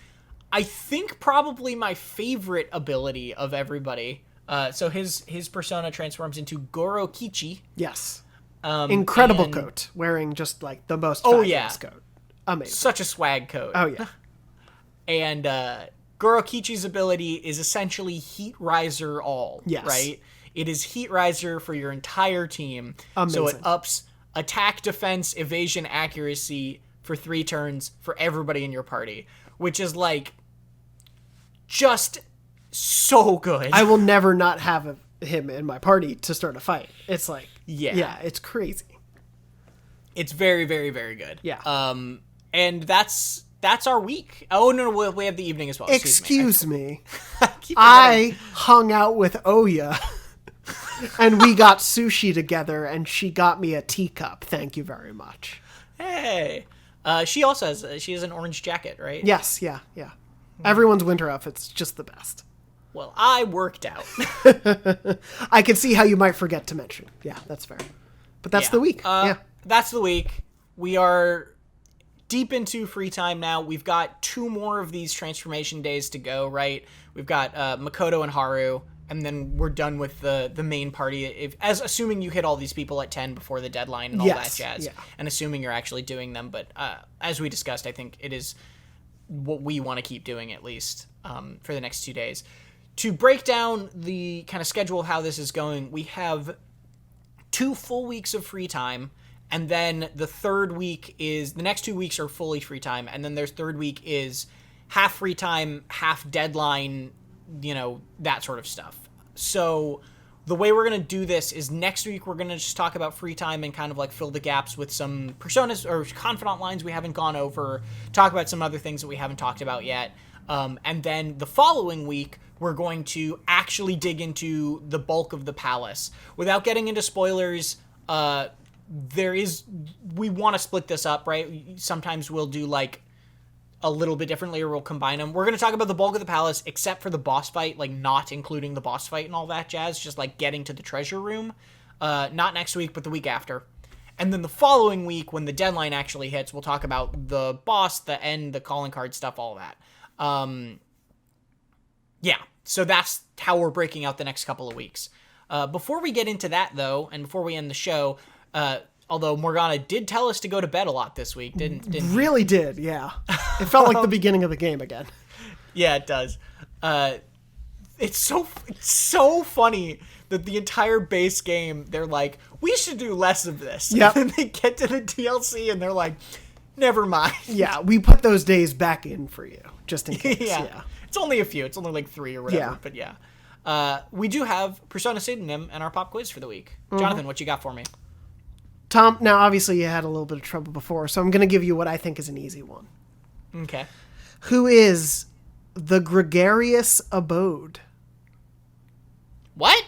I think probably my favorite ability of everybody. So his persona transforms into Goro Kichi. Yes. Incredible coat. Wearing just like the most fabulous coat. Amazing. Such a swag coat. Oh, yeah. And Goro Kichi's ability is essentially Heat Riser all. Yes. Right? It is Heat Riser for your entire team. Amazing. So it ups attack, defense, evasion, accuracy for 3 turns for everybody in your party. Which is like just so good. I will never not have him in my party to start a fight. It's like, it's crazy. It's very, very, very good. Yeah. And that's our week. Oh, no, we have the evening as well. Excuse me. I hung out with Oya and we got sushi together and she got me a teacup. Thank you very much. Hey. She also has an orange jacket, right? Yes, yeah. Everyone's winter outfit's just the best. Well, I worked out. I can see how you might forget to mention. Yeah, that's fair. But that's the week. That's the week. We are deep into free time now. We've got 2 more of these transformation days to go, right? We've got Makoto and Haru, and then we're done with the main party. Assuming you hit all these people at 10 before the deadline and all that jazz, and assuming you're actually doing them. But as we discussed, I think it is what we want to keep doing at least for the next 2 days. To break down the kind of schedule of how this is going, we have 2 full weeks of free time, and then the next 2 weeks are fully free time, and then their third week is half free time, half deadline, that sort of stuff. So the way we're going to do this is next week we're going to just talk about free time and kind of like fill the gaps with some personas or confidant lines we haven't gone over, talk about some other things that we haven't talked about yet. And then the following week, we're going to actually dig into the bulk of the palace. Without getting into spoilers, we want to split this up, right? Sometimes we'll do like a little bit differently or we'll combine them. We're going to talk about the bulk of the palace, except for the boss fight, like not including the boss fight and all that jazz, just like getting to the treasure room. Not next week, but the week after. And then the following week, when the deadline actually hits, we'll talk about the boss, the end, the calling card stuff, all that. So that's how we're breaking out the next couple of weeks. Before we get into that, though, and before we end the show, although Morgana did tell us to go to bed a lot this week, didn't really did, yeah. It felt like the beginning of the game again. Yeah, it does. it's so funny that the entire base game, they're like, we should do less of this. Yep. And then they get to the DLC and they're like, never mind. Yeah, we put those days back in for you, just in case. Yeah. It's only a few. It's only like 3 or whatever. Yeah. But yeah. We do have Persona Pseudonym and our pop quiz for the week. Jonathan, what you got for me? Tom, now obviously you had a little bit of trouble before, so I'm going to give you what I think is an easy one. Okay. Who is the gregarious abode? What?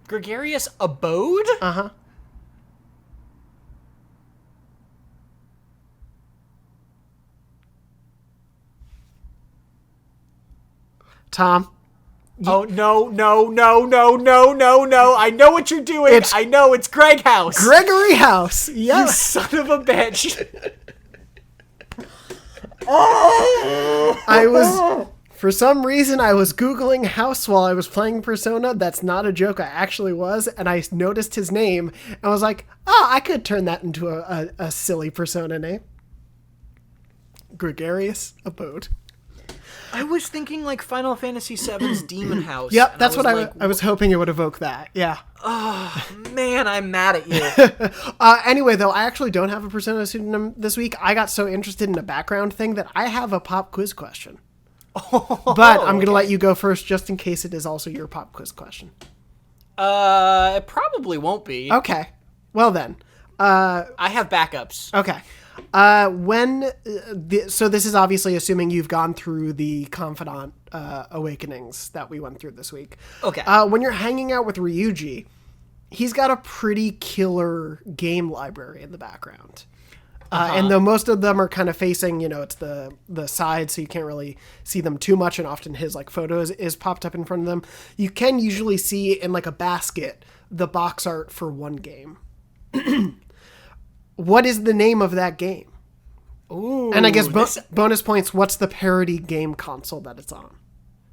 Gregarious abode? Uh-huh. Tom? Oh, no. I know what you're doing. I know, it's Greg House. Gregory House. Yeah. You son of a bitch. For some reason, I was Googling House while I was playing Persona. That's not a joke. I actually was. And I noticed his name and was like, oh, I could turn that into a silly Persona name. Gregarious Abode. I was thinking like Final Fantasy VII's Demon House. Yep, that's what I was hoping it would evoke that. Yeah. Oh, man, I'm mad at you. Anyway, though, I actually don't have a Persona pseudonym this week. I got so interested in a background thing that I have a pop quiz question. But I'm going to let you go first just in case it is also your pop quiz question. It probably won't be. Okay. Well then. I have backups. Okay. So this is obviously assuming you've gone through the Confidant awakenings that we went through this week. Okay. When you're hanging out with Ryuji, he's got a pretty killer game library in the background. And though most of them are kind of facing, it's the side, so you can't really see them too much, and often his like photos is popped up in front of them, you can usually see in like a basket the box art for one game. What is the name of that game? Ooh, and I guess bonus points, what's the parody game console that it's on?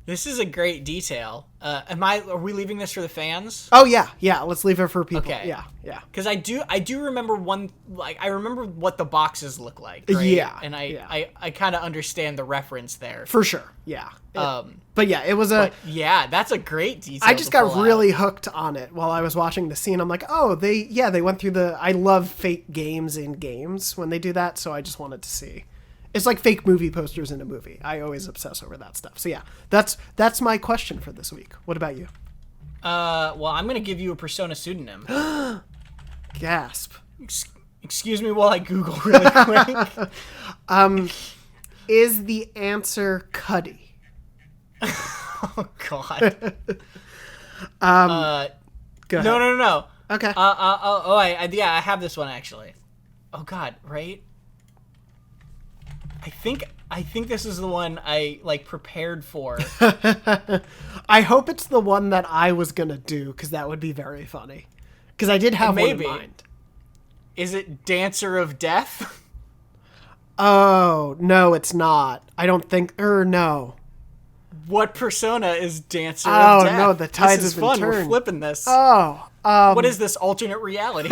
This is a great detail. Are we leaving this for the fans? Oh yeah. Let's leave it for people. Okay. Yeah. Because I do remember I remember what the boxes look like. Right? Yeah. And I kind of understand the reference there. For sure. Yeah. But yeah, it was yeah, that's a great detail. I just got really hooked on it while I was watching the scene. I'm like, oh, they went through I love fake games in games when they do that, so I just wanted to see. It's like fake movie posters in a movie. I always obsess over that stuff. So yeah, that's my question for this week. What about you? Well, I'm going to give you a Persona pseudonym. Gasp. Excuse me while I Google really quick. Is the answer Cuddy? Oh, God. Go ahead. No. Okay. I have this one, actually. Oh, God, right? I think this is the one I prepared for. I hope it's the one that I was gonna do, because that would be very funny. Because I did have one in mind. Is it Dancer of Death? Oh no, it's not. I don't think. No. What Persona is Dancer of Death? Oh no, the tides have been fun. turned. We're flipping this. Oh. What is this alternate reality?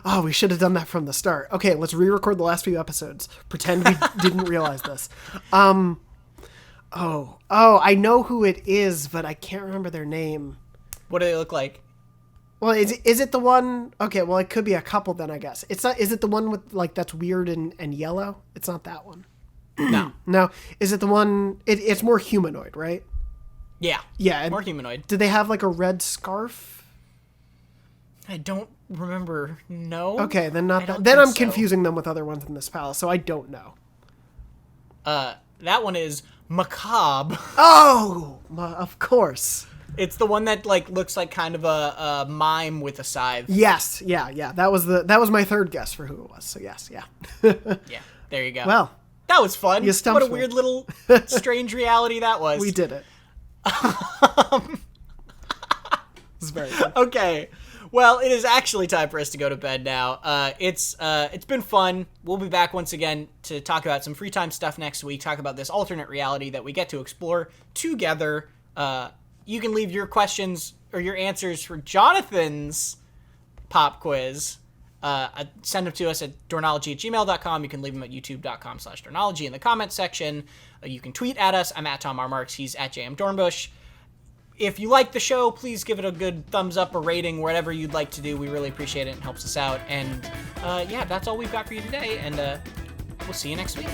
Oh, we should have done that from the start. Okay, let's re-record the last few episodes. Pretend we didn't realize this. I know who it is, but I can't remember their name. What do they look like? Well, is it the one? Okay, well, it could be a couple then, I guess. It's not. Is it the one with that's weird and yellow? It's not that one. No. Is it the one? It's more humanoid, right? Yeah. More humanoid. Did they have a red scarf? I don't remember. No. Okay, then not that. Then I'm confusing them with other ones in this palace, so I don't know. That one is Macabre. Oh, of course. It's the one that looks like kind of a mime with a scythe. Yes, yeah. That was my third guess for who it was. So yes, yeah. Yeah, there you go. Well, that was fun. You stumped What a me. weird little strange reality that was. We did it. It's very fun. Okay. Well, it is actually time for us to go to bed now. It's been fun. We'll be back once again to talk about some free time stuff next week, talk about this alternate reality that we get to explore together. You can leave your questions or your answers for Jonathan's pop quiz send them to us at dornology@gmail.com. You can leave them at youtube.com/dornology in the comments section. You can tweet at us. I'm at Tom R. Marks. He's at JM Dornbush. If you like the show, please give it a good thumbs up or rating, whatever you'd like to do. We really appreciate it and helps us out. And yeah, that's all we've got for you today. And we'll see you next week.